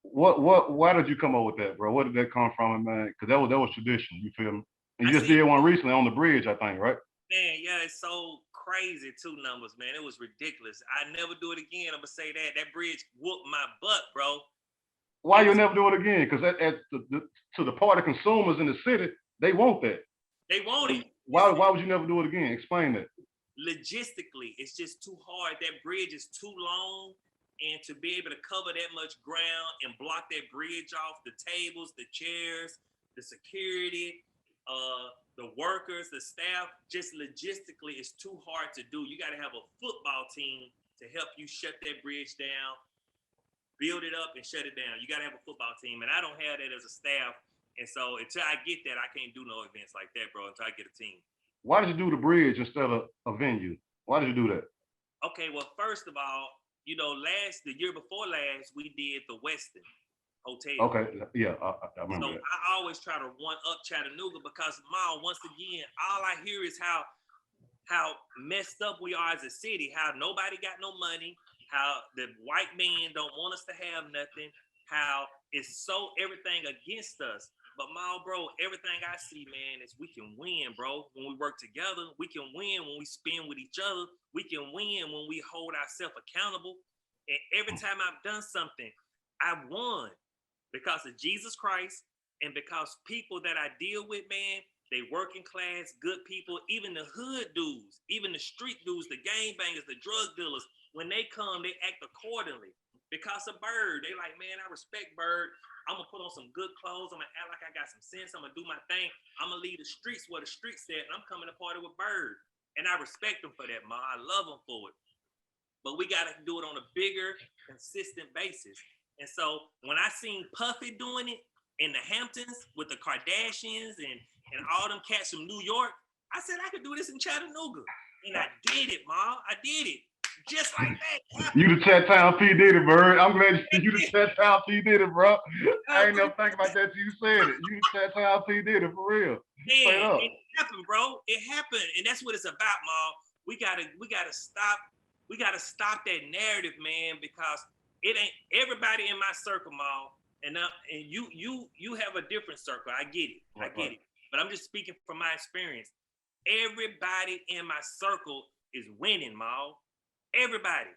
Why did you come up with that, bro? Where did that come from, man? Because that was tradition. You feel me? And you just did one recently on the bridge, I think, right? Man, yeah, it's so crazy. 2 numbers, man. It was ridiculous. I never do it again. I'm gonna say that. That bridge whooped my butt, bro. Why you never do it again? Because to the party consumers in the city, they want that. They want it. Why would you never do it again? Explain that. Logistically, it's just too hard. That bridge is too long. And to be able to cover that much ground and block that bridge off, the tables, the chairs, the security, the workers, the staff, just logistically, it's too hard to do. You got to have a football team to help you shut that bridge down, build it up, and shut it down. You got to have a football team. And I don't have that as a staff. And so until I get that, I can't do no events like that, bro, until I get a team. Why did you do the bridge instead of a venue? Why did you do that? Okay, well, first of all, the year before last, we did the Westin Hotel. Okay, yeah, I remember that. I always try to one up Chattanooga because, Ma, once again, all I hear is how messed up we are as a city, how nobody got no money, how the white man don't want us to have nothing, how it's so everything against us. But Ma, bro, everything I see, man, is we can win, bro. When we work together, we can win when we spend with each other. We can win when we hold ourselves accountable. And every time I've done something, I've won because of Jesus Christ and because people that I deal with, man, they working class, good people, even the hood dudes, even the street dudes, the gangbangers, the drug dealers, when they come, they act accordingly. Because of Byrd, they like, man, I respect Byrd. I'm gonna put on some good clothes. I'm gonna act like I got some sense. I'm gonna do my thing. I'm gonna leave the streets where the streets at, and I'm coming to party with Byrd. And I respect them for that, Ma. I love them for it. But we gotta do it on a bigger, consistent basis. And so when I seen Puffy doing it in the Hamptons with the Kardashians and all them cats from New York, I said I could do this in Chattanooga. And I did it, Ma. I did it. Just like that. You the Chat-Town P did it, Byrd. I'm glad you the Chat-Town P did it, bro. I ain't never think about that till you said it. You the Chat-Town P did it for real. Man, it happened, bro. It happened. And that's what it's about, Ma. We gotta stop. We gotta stop that narrative, man, because it ain't everybody in my circle, Ma. And you have a different circle. I get it. I get it. But I'm just speaking from my experience. everybody in my circle is winning, Maul. Everybody.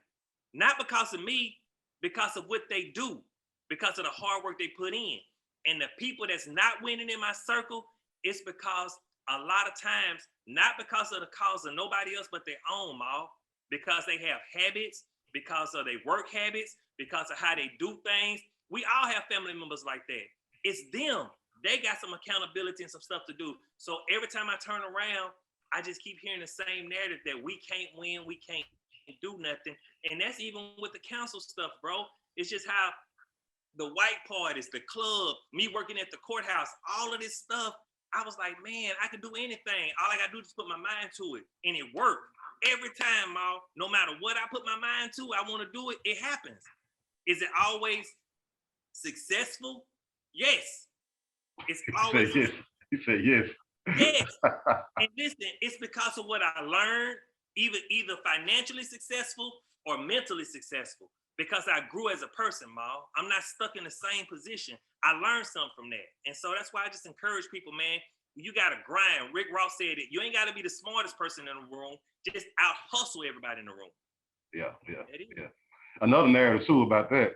Not because of me, because of what they do, because of the hard work they put in. And the people that's not winning in my circle, it's because a lot of times, not because of the cause of nobody else but their own, Maul, because they have habits, because of their work habits, because of how they do things. We all have family members like that. It's them. They got some accountability and some stuff to do. So every time I turn around, I just keep hearing the same narrative that we can't win, we can't do nothing. And that's even with the council stuff, bro. It's just how the white parties, the club, me working at the courthouse, all of this stuff. I was like, man, I can do anything. All I gotta do is put my mind to it. And it worked. Every time, Maul, no matter what I put my mind to, I want to do it, it happens. Is it always successful? Yes. It's always yes. He said yes. Yes. And listen, it's because of what I learned, either financially successful or mentally successful. Because I grew as a person, Maul. I'm not stuck in the same position. I learned something from that. And so that's why I just encourage people, man, you got to grind. Rick Ross said it. You ain't got to be the smartest person in the room. Just out hustle everybody in the room. Yeah. Another narrative too about that.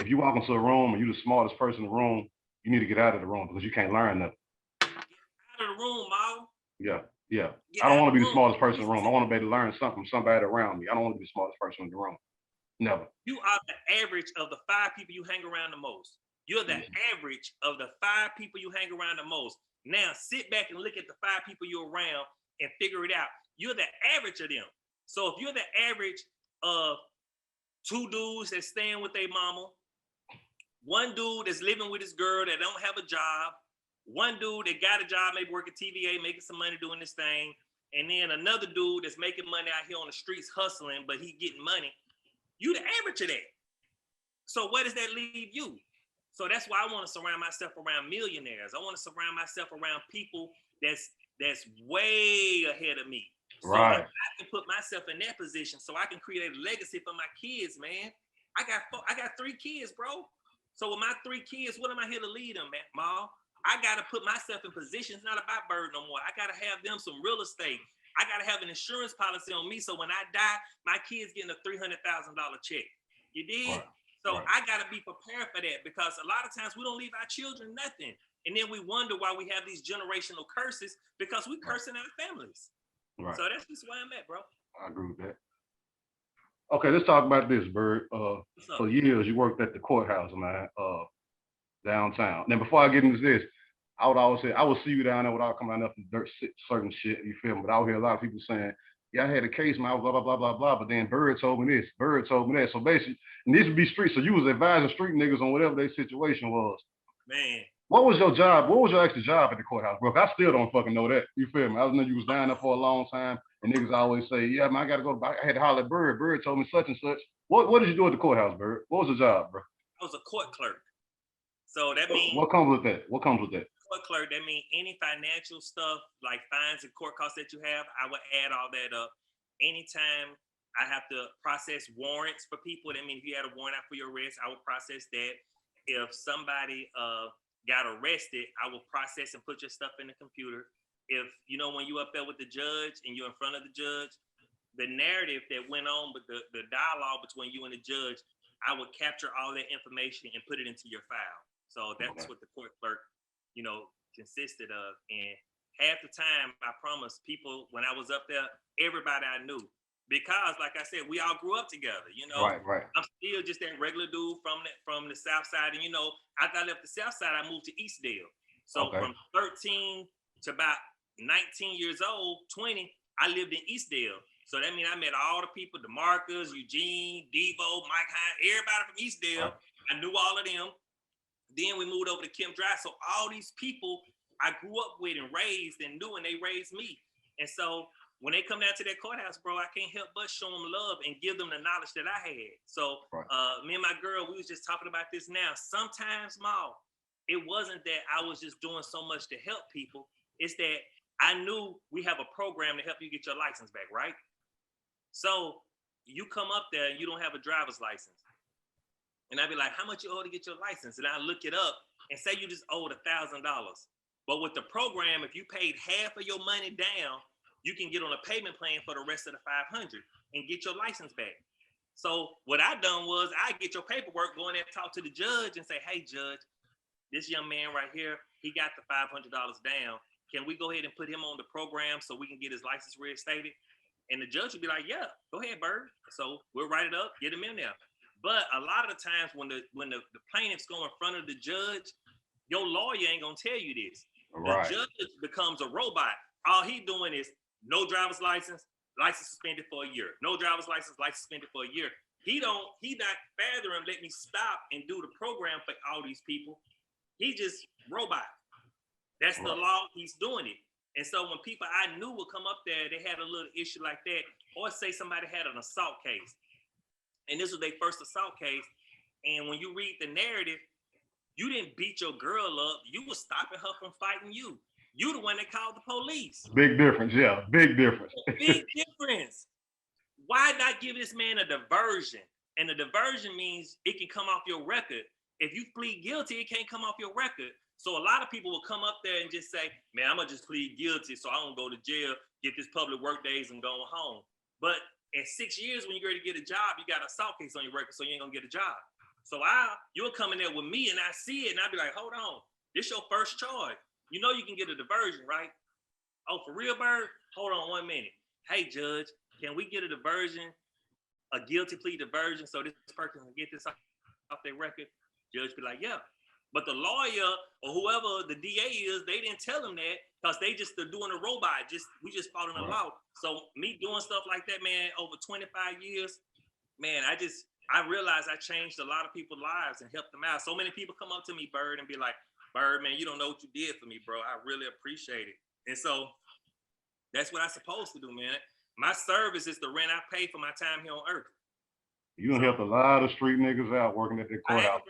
If you walk into a room and you're the smartest person in the room, you need to get out of the room because you can't learn nothing. Get out of the room, Maul. Yeah. I don't want to be the smartest person in the room. I want to be able to learn something from somebody around me. I don't want to be the smartest person in the room. Never. You are the average of the 5 people you hang around the most. You're the average of the 5 people you hang around the most. Now sit back and look at the 5 people you're around and figure it out. You're the average of them. So if you're the average of 2 dudes that staying with their mama, 1 dude that's living with his girl that don't have a job, 1 dude that got a job, maybe working TVA, making some money doing this thing, and then another dude that's making money out here on the streets hustling, but he getting money. You the average of that. So where does that leave you? So that's why I want to surround myself around millionaires. I want to surround myself around people that's way ahead of me. Right. So I can put myself in that position so I can create a legacy for my kids, man. I got 3 kids, bro. So with my 3 kids, what am I here to lead them, man, Maul? I got to put myself in position. It's not about Byrd no more. I got to have them some real estate. I got to have an insurance policy on me so when I die, my kid's getting a $300,000 check. You did? Right. So I got to be prepared for that because a lot of times we don't leave our children nothing. And then we wonder why we have these generational curses because we cursing our families. Right. So that's just where I'm at, bro. I agree with that. Okay, let's talk about this, Byrd. For years, you worked at the courthouse, man, downtown. Now, before I get into this, I would always say, I would see you down there without coming up with certain shit, you feel me? But I would hear a lot of people saying, yeah, I had a case, man, blah, blah, blah, blah, blah, but then Byrd told me this, Byrd told me that. So basically, and these would be street, so you was advising street niggas on whatever their situation was. Man. What was your job? What was your actual job at the courthouse, bro? I still don't fucking know that, you feel me? I know you was down there for a long time, and niggas always say, yeah, man, I got to go, I had to holler at Byrd. Byrd told me such and such. What did you do at the courthouse, Byrd? What was the job, bro? I was a court clerk. So that means what comes with that? What comes with that? Court clerk, that means any financial stuff like fines and court costs that you have, I would add all that up. Anytime I have to process warrants for people, that means if you had a warrant out for your arrest, I would process that. If somebody got arrested, I will process and put your stuff in the computer. If you know when you up there with the judge and you're in front of the judge, the narrative that went on with the dialogue between you and the judge, I would capture all that information and put it into your file. So that's what the court clerk, consisted of. And half the time, I promise people when I was up there, everybody I knew. Because, like I said, we all grew up together, Right. I'm still just that regular dude from the South Side. And, after I left the South Side, I moved to Eastdale. So from 13 to about 19 years old, 20, I lived in Eastdale. So that means I met all the people, DeMarcus, Eugene, Devo, Mike Hine, everybody from Eastdale. Right. I knew all of them. Then we moved over to Kim Drive. So all these people I grew up with and raised and knew, and they raised me. And so when they come down to that courthouse, bro, I can't help but show them love and give them the knowledge that I had. So me and my girl, we was just talking about this now. Sometimes, Maul, it wasn't that I was just doing so much to help people. It's that I knew we have a program to help you get your license back, right? So you come up there and you don't have a driver's license. And I'd be like, how much you owe to get your license? And I look it up and say you just owed $1,000. But with the program, if you paid half of your money down, you can get on a payment plan for the rest of the 500 and get your license back. So what I done was I get your paperwork, go in there, talk to the judge and say, hey, judge, this young man right here, he got the $500 down. Can we go ahead and put him on the program so we can get his license reinstated? And the judge would be like, yeah, go ahead, Byrd. So we'll write it up, get him in there. But a lot of the times when the plaintiffs go in front of the judge, your lawyer ain't gonna tell you this. Right. The judge becomes a robot. All he doing is no driver's license, license suspended for a year. No driver's license, license suspended for a year. He not fathering, let me stop and do the program for all these people. He just robot. That's the law. He's doing it. And so when people I knew would come up there, they had a little issue like that, or say somebody had an assault case, and this was their first assault case. And when you read the narrative, you didn't beat your girl up. You were stopping her from fighting you. You the one that called the police. Big difference, yeah. Big difference. Big difference. Why not give this man a diversion? And the diversion means it can come off your record. If you plead guilty, it can't come off your record. So a lot of people will come up there and just say, man, I'm gonna just plead guilty so I don't go to jail, get this public work days and go home. But in 6 years, when you're ready to get a job, you got an assault case on your record, so you ain't gonna get a job. So you'll come in there with me and I see it and I'll be like, hold on, this your first charge. You know you can get a diversion, right? Oh, for real, Byrd? Hold on 1 minute. Hey, judge, can we get a diversion, a guilty plea diversion, so this person can get this off their record? Judge be like, yeah. But the lawyer or whoever the DA is, they didn't tell them that because they just are doing a robot. We just following the law. So me doing stuff like that, man, over 25 years, man, I realized I changed a lot of people's lives and helped them out. So many people come up to me, Byrd, and be like, Byrd, man, you don't know what you did for me, bro. I really appreciate it. And so that's what I'm supposed to do, man. My service is the rent I pay for my time here on earth. You done helped a lot of street niggas out working at the courthouse.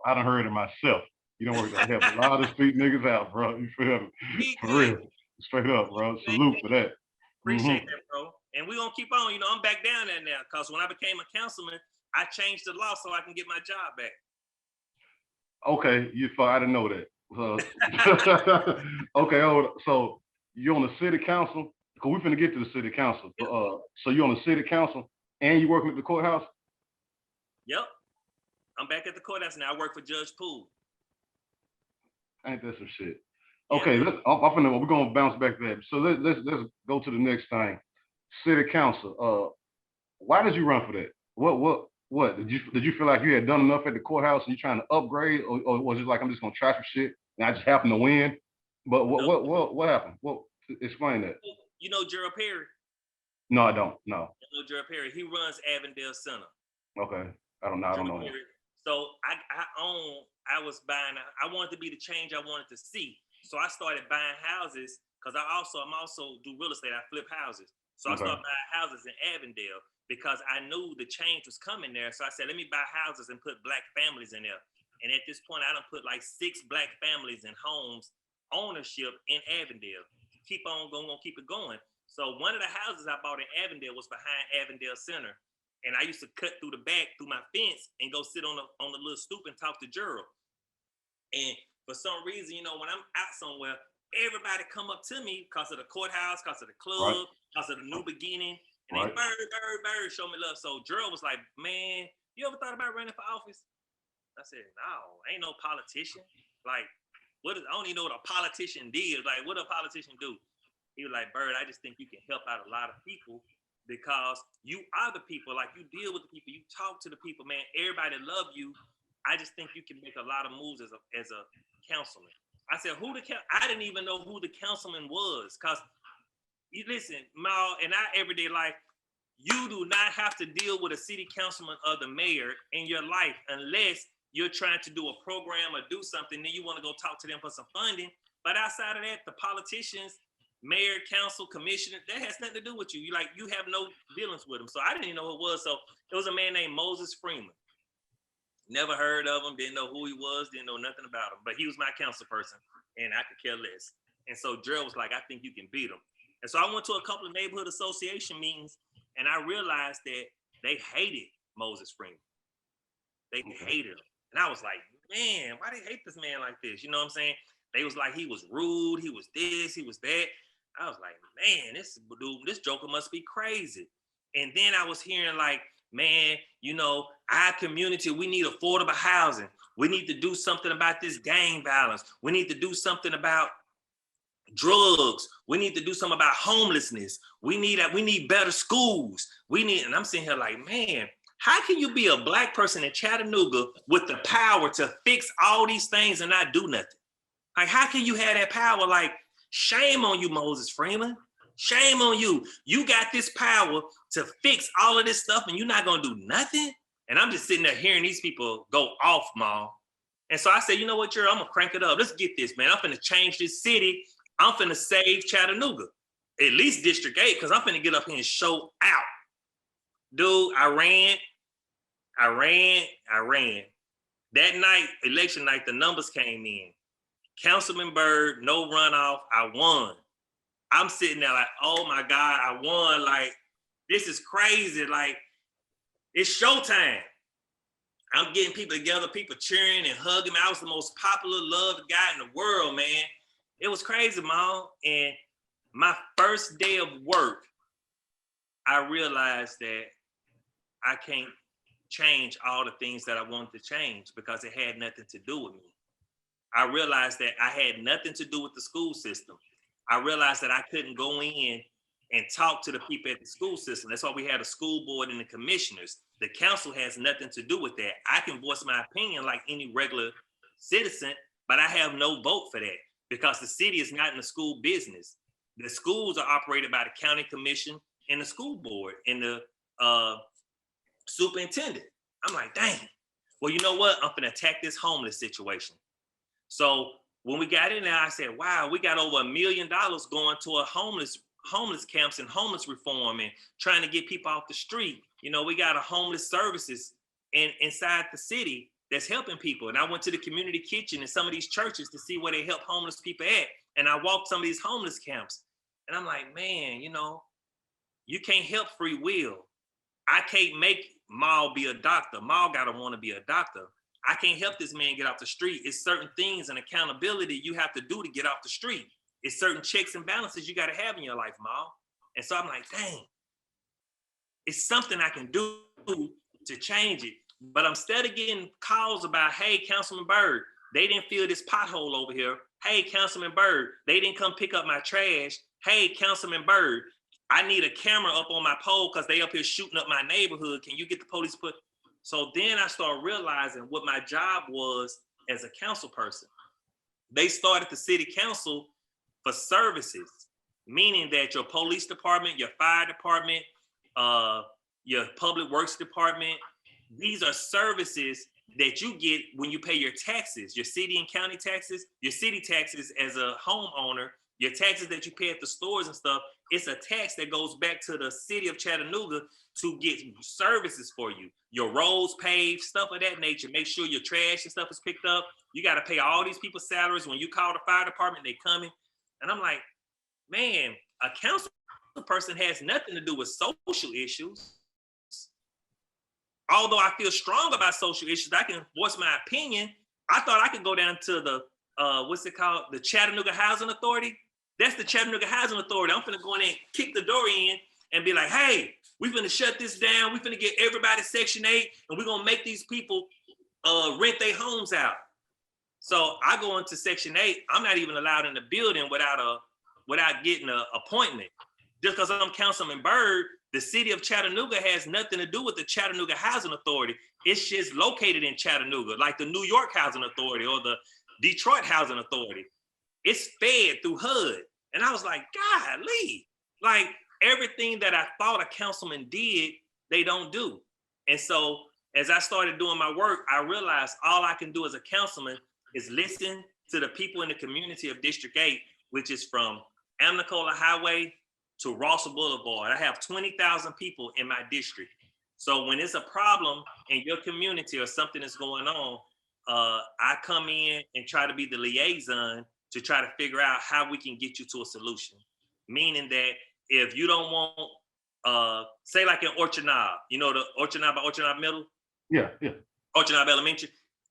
I done heard it myself. You don't work to help a lot of street niggas out, bro. You feel me? For real. Straight up, bro. Salute for that. Appreciate that, bro. And we're going to keep on. You know, I'm back down there now because when I became a councilman, I changed the law so I can get my job back. Okay, I didn't know that. Okay, so you're on the city council? Because we're finna get to the city council. So you're on the city council and you working at the courthouse? Yep. I'm back at the courthouse now. I work for Judge Poole. Ain't that some shit? Okay, we're gonna bounce back there. So let's go to the next thing. City council. Why did you run for that? What did you feel like you had done enough at the courthouse and you're trying to upgrade, or was it like I'm just gonna try some shit and I just happened to win? But what happened? Explain that. You know Gerald Perry? No, I don't. No. You know Gerald Perry? He runs Avondale Center. Okay, I don't know. So I was buying. I wanted to be the change I wanted to see. So I started buying houses because I'm also do real estate. I flip houses. So I started buying houses in Avondale because I knew the change was coming there. So I said, let me buy houses and put Black families in there. And at this point, I done put like 6 Black families in homes ownership in Avondale. Keep on going, keep it going. So one of the houses I bought in Avondale was behind Avondale Center. And I used to cut through the back, through my fence, and go sit on the little stoop and talk to Gerald. And for some reason, you know, when I'm out somewhere, everybody come up to me because of the courthouse, because of the club, because of the new beginning. And they Byrd, show me love. So Gerald was like, man, you ever thought about running for office? I said, no, ain't no politician. Like, I don't even know what a politician did. Like, what a politician do? He was like, Byrd, I just think you can help out a lot of people because you are the people. Like, you deal with the people. You talk to the people, man. Everybody love you. I just think you can make a lot of moves as a councilman. I said, I didn't even know who the councilman was because you listen, Mal, in our everyday life, you do not have to deal with a city councilman or the mayor in your life unless you're trying to do a program or do something, then you want to go talk to them for some funding. But outside of that, the politicians, mayor, council, commissioner, that has nothing to do with you. You have no dealings with them. So I didn't even know who it was. So it was a man named Moses Freeman. Never heard of him, didn't know who he was, didn't know nothing about him. But he was my council person, and I could care less. And so Gerald was like, I think you can beat him. And so I went to a couple of neighborhood association meetings, and I realized that they hated Moses Freeman. They hated him. And I was like, man, why they hate this man like this? You know what I'm saying? They was like, he was rude, he was this, he was that. I was like, man, this joker must be crazy. And then I was hearing like, man, you know, our community, we need affordable housing. We need to do something about this gang violence. We need to do something about drugs. We need to do something about homelessness. We need better schools. And I'm sitting here like, man, how can you be a Black person in Chattanooga with the power to fix all these things and not do nothing? Like, how can you have that power? Like, shame on you, Moses Freeman. Shame on you. You got this power to fix all of this stuff and you're not gonna do nothing? And I'm just sitting there hearing these people go off, Maul. And so I said, you know what, I'm gonna crank it up. Let's get this, man. I'm finna change this city. I'm finna save Chattanooga, at least District 8, because I'm finna get up here and show out. Dude, I ran. That night, election night, the numbers came in. Councilman Byrd, no runoff, I won. I'm sitting there like, oh my God, I won. Like, this is crazy. Like, it's showtime. I'm getting people together, people cheering and hugging me. I was the most popular, loved guy in the world, man. It was crazy, Mom. And my first day of work, I realized that I can't change all the things that I wanted to change because it had nothing to do with me. I realized that I had nothing to do with the school system. I realized that I couldn't go in and talk to the people at the school system. That's why we had a school board and the commissioners. The council has nothing to do with that. I can voice my opinion like any regular citizen, but I have no vote for that because the city is not in the school business. The schools are operated by the county commission and the school board and the superintendent. I'm like, dang. Well, you know what? I'm gonna attack this homeless situation. So when we got in there, I said, wow, we got over $1 million going toward homeless camps and homeless reform and trying to get people off the street. You know, we got a homeless services inside the city that's helping people. And I went to the community kitchen in some of these churches to see where they help homeless people at. And I walked some of these homeless camps. And I'm like, man, you know, you can't help free will. I can't make Maul be a doctor. Maul gotta want to be a doctor. I can't help this man get off the street. It's certain things and accountability you have to do to get off the street. It's certain checks and balances you got to have in your life, Maul. And so I'm like, dang, it's something I can do to change it. But I'm still getting calls about, hey, Councilman Byrd, they didn't fill this pothole over here. Hey, Councilman Byrd, they didn't come pick up my trash. Hey, Councilman Byrd, I need a camera up on my pole because they up here shooting up my neighborhood. Can you get the police put? So then I started realizing what my job was as a council person. They started the city council for services, meaning that your police department, your fire department, your public works department, these are services that you get when you pay your taxes, your city and county taxes, your city taxes as a homeowner, your taxes that you pay at the stores and stuff. It's a tax that goes back to the city of Chattanooga to get services for you. Your roads paved, stuff of that nature. Make sure your trash and stuff is picked up. You got to pay all these people's salaries. When you call the fire department, they coming. And I'm like, man, a council person has nothing to do with social issues. Although I feel strong about social issues, I can voice my opinion. I thought I could go down to the, what's it called? The Chattanooga Housing Authority. That's the Chattanooga Housing Authority. I'm finna go in there and kick the door in and be like, hey, we finna shut this down. We finna get everybody Section 8 and we're gonna make these people rent their homes out. So I go into Section 8. I'm not even allowed in the building without getting an appointment. Just because I'm Councilman Byrd, the city of Chattanooga has nothing to do with the Chattanooga Housing Authority. It's just located in Chattanooga, like the New York Housing Authority or the Detroit Housing Authority. It's fed through HUD. And I was like, golly, like everything that I thought a councilman did, they don't do. And so as I started doing my work, I realized all I can do as a councilman is listen to the people in the community of District 8, which is from Amnicola Highway to Rossa Boulevard. I have 20,000 people in my district. So when it's a problem in your community or something is going on, I come in and try to be the liaison to try to figure out how we can get you to a solution. Meaning that if you don't want, say like in Orchard Knob, you know the Orchard Knob by Orchard Knob Middle? Yeah. Orchard Knob Elementary.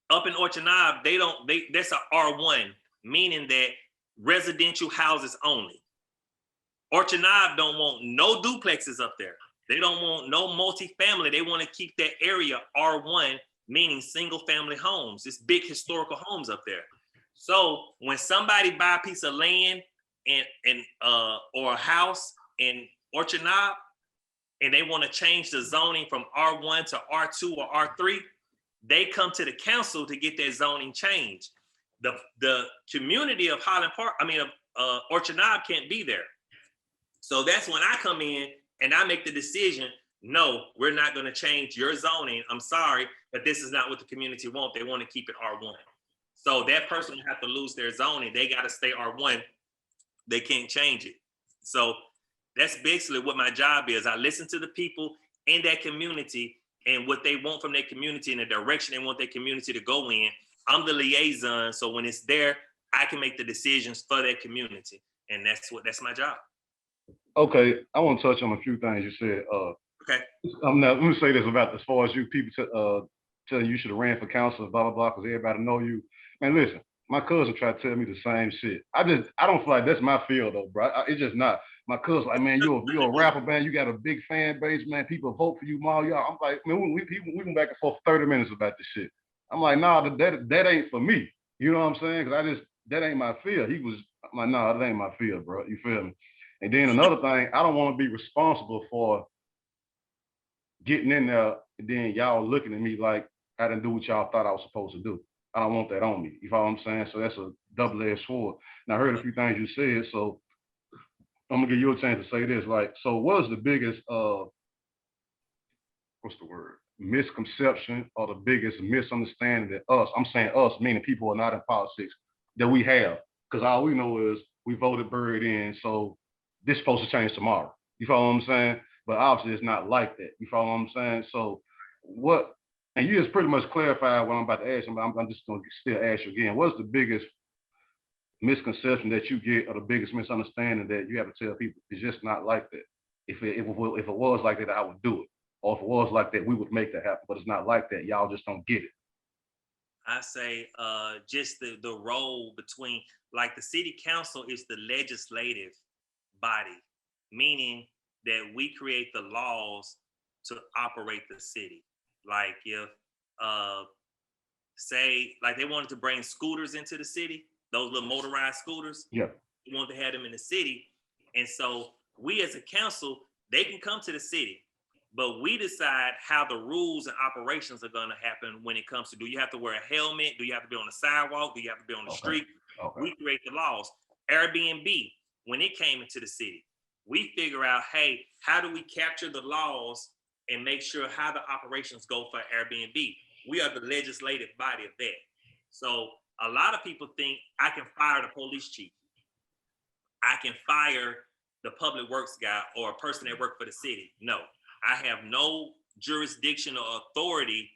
Up in Orchard Knob, that's a R1, meaning that residential houses only. Orchard Knob don't want no duplexes up there. They don't want no multifamily. They want to keep that area R1, meaning single family homes. It's big historical homes up there. So when somebody buy a piece of land and or a house in Orchard Knob and they want to change the zoning from R1 to R2 or R3, they come to the council to get that zoning changed. The community of Highland Park, Orchard Knob can't be there. So that's when I come in and I make the decision, no, we're not going to change your zoning. I'm sorry, but this is not what the community wants. They want to keep it R1. So that person will have to lose their zoning. They got to stay R1. They can't change it. So that's basically what my job is. I listen to the people in that community and what they want from their community and the direction they want their community to go in. I'm the liaison. So when it's there, I can make the decisions for that community. And that's my job. Okay, I want to touch on a few things you said. Okay. Let me say this about as far as you people telling you should have ran for council, blah blah blah, because everybody know you. Man, listen, my cousin tried to tell me the same shit. I don't feel like that's my field though, bro. It's just not. My cousin like, man, you're a rapper, man. You got a big fan base, man. People vote for you, ma. Y'all. I'm like, man, we went back and forth 30 minutes about this shit. I'm like, nah, that ain't for me. You know what I'm saying? Because that ain't my field. I'm like, nah, that ain't my field, bro. You feel me? And then another thing, I don't want to be responsible for getting in there and then y'all looking at me like I didn't do what y'all thought I was supposed to do. I don't want that on me. You follow what I'm saying? So that's a double-edged sword. And I heard a few things you said, so I'm gonna give you a chance to say this. Like, so what is the biggest what's the word? Misconception or the biggest misunderstanding that I'm saying us, meaning people who are not in politics, that we have? Because all we know is we voted Byrd in, so this is supposed to change tomorrow. You follow what I'm saying? But obviously it's not like that. You follow what I'm saying? So what, and you just pretty much clarified what I'm about to ask you, but I'm just gonna still ask you again. What's the biggest misconception that you get or the biggest misunderstanding that you have to tell people it's just not like that? If it was like that, I would do it. Or if it was like that, we would make that happen. But it's not like that. Y'all just don't get it. I say just the role between, like, the city council is the legislative body, meaning that we create the laws to operate the city. Like if say like they wanted to bring scooters into the city, those little motorized scooters. Yeah. We want to have them in the city. And so we as a council, they can come to the city, but we decide how the rules and operations are going to happen when it comes to, do you have to wear a helmet? Do you have to be on the sidewalk? Do you have to be on the street? Okay. We create the laws. Airbnb, when it came into the city, we figure out, hey, how do we capture the laws and make sure how the operations go for Airbnb? We are the legislative body of that. So a lot of people think I can fire the police chief. I can fire the public works guy or a person that works for the city. No, I have no jurisdiction or authority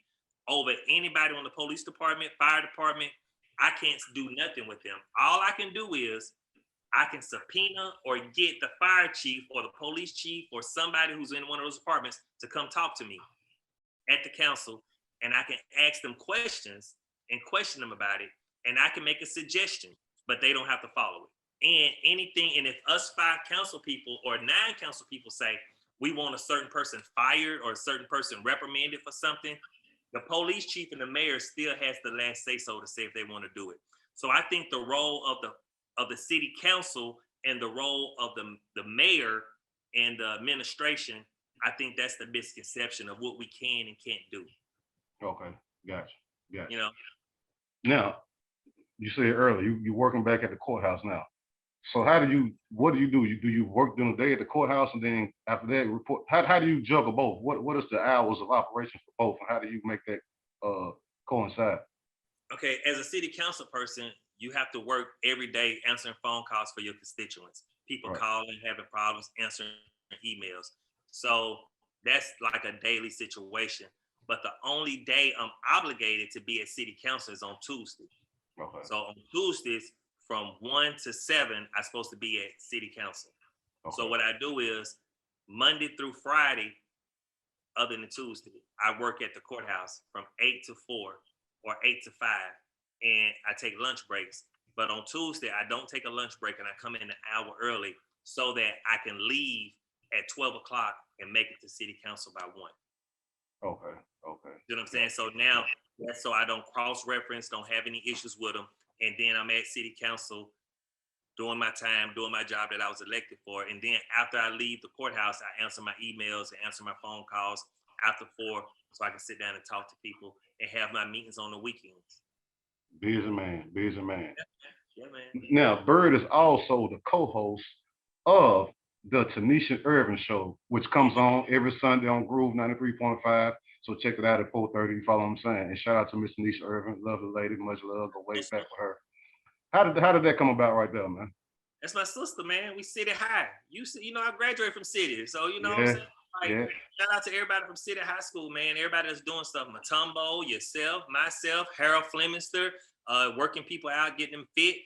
over anybody on the police department, fire department. I can't do nothing with them. All I can do is I can subpoena or get the fire chief or the police chief or somebody who's in one of those departments to come talk to me at the council, and I can ask them questions and question them about it, and I can make a suggestion, but they don't have to follow it. And anything, and if us 5 council people or 9 council people say we want a certain person fired or a certain person reprimanded for something, the police chief and the mayor still has the last say so to say if they want to do it. So I think the role of the city council and the role of the mayor and the administration, I think that's the misconception of what we can and can't do. Okay, gotcha. You know. Now, you said earlier you're working back at the courthouse now. So what do you do? Do you work during the day at the courthouse and then after that report? How do you juggle both? What is the hours of operation for both, and how do you make that coincide? Okay, as a city council person, you have to work every day answering phone calls for your constituents. People right. Calling, having problems, answering emails. So that's like a daily situation. But the only day I'm obligated to be at city council is on Tuesday. Okay. So on Tuesdays, from 1 to 7, I'm supposed to be at city council. Okay. So what I do is Monday through Friday, other than Tuesday, I work at the courthouse from 8 to 4 or 8 to 5, and I take lunch breaks. But on Tuesday, I don't take a lunch break, and I come in an hour early so that I can leave at 12 o'clock and make it to city council by 1. Okay. You know what I'm saying? So now that's so I don't cross-reference, don't have any issues with them. And then I'm at city council doing my time, doing my job that I was elected for. And then after I leave the courthouse, I answer my emails and answer my phone calls after 4 so I can sit down and talk to people and have my meetings on the weekends. Busy man. Yeah, man. Now, Byrd is also the co-host of the Tanisha Irvin Show, which comes on every Sunday on Groove 93.5. So check it out at 4:30. You follow what I'm saying? And shout out to Miss Tanisha Irvin, lovely lady, much love. Go way back for her. How did that come about right there, man? That's my sister, man. We City High. You know, I graduated from City, so you know Yeah, what I'm saying. Like, yeah. shout out to everybody from City High School, man. Everybody that's doing stuff. Matumbo, yourself, myself, Harold Flemingster, working people out, getting them fit.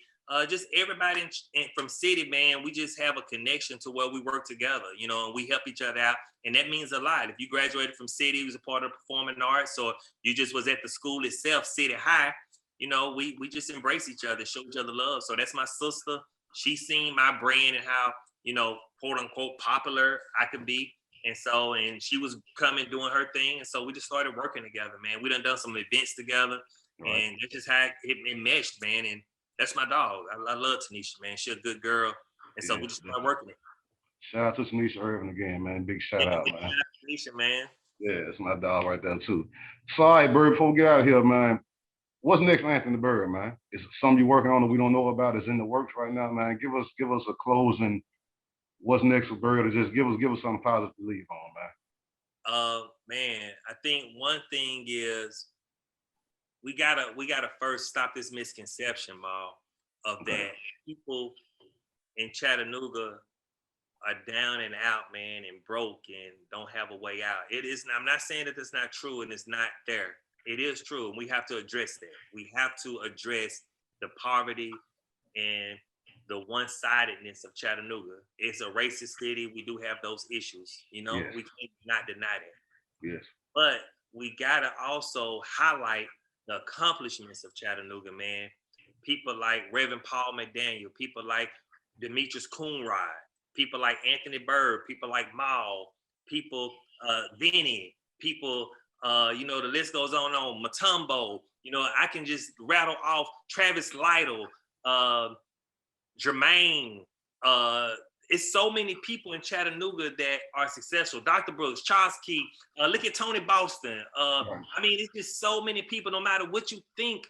Just everybody from City, man. We just have a connection to where we work together, you know, and we help each other out, and that means a lot. If you graduated from City, you was a part of performing arts, or you just was at the school itself, City High. You know, we just embrace each other, show each other love. So that's my sister. She seen my brand and how, you know, quote unquote popular I could be. And she was coming doing her thing. And so we just started working together, man. We done some events together, Right. and that's just how it meshed, man. And that's my dog. I love Tanisha, man. She's a good girl. And so we just started working it. Shout out to Tanisha Irvin again, man. Big shout out, man. Shout out to Tanisha, man. Yeah, it's my dog right there too. So, all right, Byrd, before we get out of here, man, what's next for Anthony Byrd, man? Is it something you're working on that we don't know about? Is in the works right now, man? Give us a closing. What's next for Byrd? Or just give us something positive to leave on, man. Man, I think one thing is we gotta first stop this misconception, Mal, of that people in Chattanooga are down and out, man, and broke and don't have a way out. It is. I'm not saying that it's not true and it's not there. It is true, and we have to address that. We have to address the poverty and the one-sidedness of Chattanooga. It's a racist city. We do have those issues. You know, Yes. we can't not deny that. Yes. But we gotta also highlight the accomplishments of Chattanooga, man. People like Reverend Paul McDaniel, people like Demetrius Coonrod, people like Anthony Byrd, people like Mal, people Vinny, people you know, the list goes on Matumbo. You know, I can just rattle off Travis Lytle, Jermaine. It's so many people in Chattanooga that are successful. Dr. Brooks, Charles Key, look at Tony Boston. I mean, it's just so many people, no matter what you think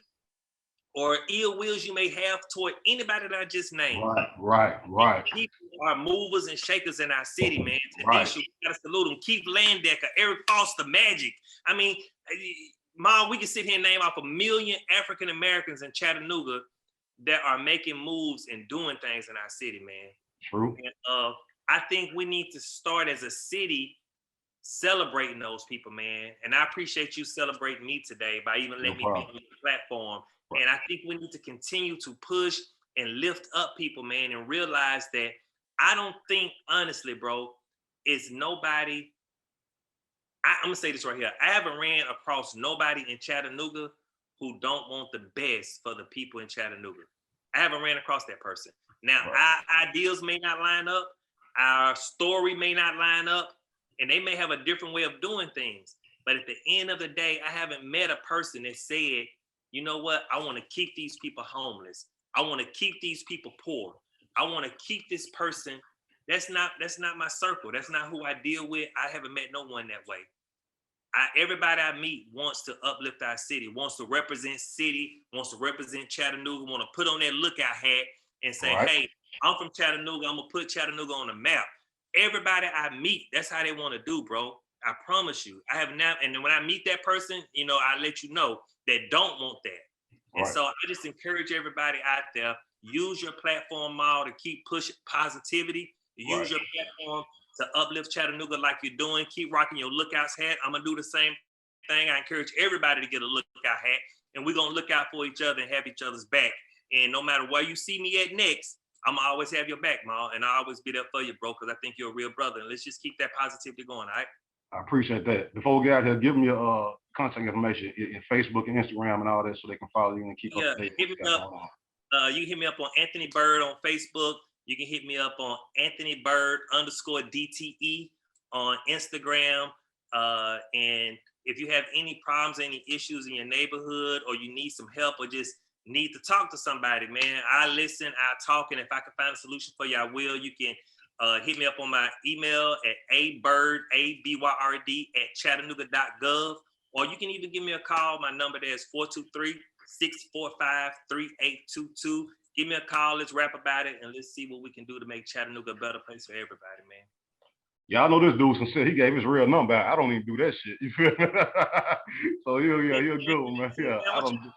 or ill wills you may have toward anybody that I just named. Right. People are movers and shakers in our city, man. Right. We gotta salute them. Keith Landecker, Eric Foster, Magic. I mean, Mom, we can sit here and name off 1 million African Americans in Chattanooga that are making moves and doing things in our city, man. True. And I think we need to start as a city celebrating those people, man. And I appreciate you celebrating me today by even letting me be on the platform. And I think we need to continue to push and lift up people, man, and realize that I don't think, honestly, bro, it's nobody. I'm gonna say this right here. I haven't ran across nobody in Chattanooga who don't want the best for the people in Chattanooga. I haven't ran across that person. Now, our ideals may not line up, our story may not line up, and they may have a different way of doing things. But at the end of the day, I haven't met a person that said, you know what, I want to keep these people homeless. I want to keep these people poor. I want to keep this person. That's not my circle. That's not who I deal with. I haven't met no one that way. Everybody I meet wants to uplift our city, wants to represent city, wants to represent Chattanooga, want to put on that lookout hat and say, hey, I'm from Chattanooga. I'm going to put Chattanooga on the map. Everybody I meet, that's how they want to do, bro. I promise you. I have not. And then when I meet that person, you know, I let you know that don't want that. And so I just encourage everybody out there, use your platform, Mal, to keep pushing positivity. Use your platform to uplift Chattanooga like you're doing. Keep rocking your lookouts hat. I'm going to do the same thing. I encourage everybody to get a lookout hat, and we're going to look out for each other and have each other's back. And no matter where you see me at next, I'm going to always have your back, Mal, and I'll always be there for you, bro, because I think you're a real brother. And let's just keep that positivity going, all right? I appreciate that. Before we get out here, give them your contact information, your Facebook and Instagram and all that, so they can follow you and keep up to date. Hit me up. You hit me up on Anthony Byrd on Facebook, You can hit me up on Anthony Byrd _DTE on Instagram. And if you have any problems, any issues in your neighborhood, or you need some help, or just need to talk to somebody, man, I listen, I talk, and if I can find a solution for you, I will. You can hit me up on my email at abyrd, ABYRD @chattanooga.gov, or you can even give me a call. My number there is 423-645-3822. Give me a call. Let's rap about it, and let's see what we can do to make Chattanooga a better place for everybody, man. Y'all know this dude some shit. He gave his real number out. I don't even do that shit. You feel me? So you're a good one, man. Yeah, I don't.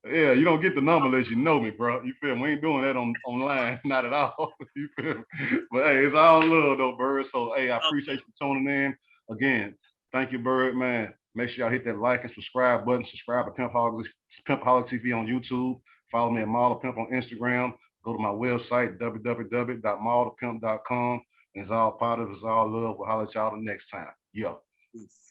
Yeah, you don't get the number unless you know me, bro. You feel me? We ain't doing that online, not at all. You feel me? But hey, it's all love though, Byrd. So hey, I appreciate you tuning in. Again, thank you, Byrd, man. Make sure y'all hit that like and subscribe button. Subscribe to Pimpoholic TV on YouTube. Follow me at Model Pimp on Instagram. Go to my website, www.modelpimp.com. It's all positive, it's all love. We'll holler at y'all the next time. Yo. Peace.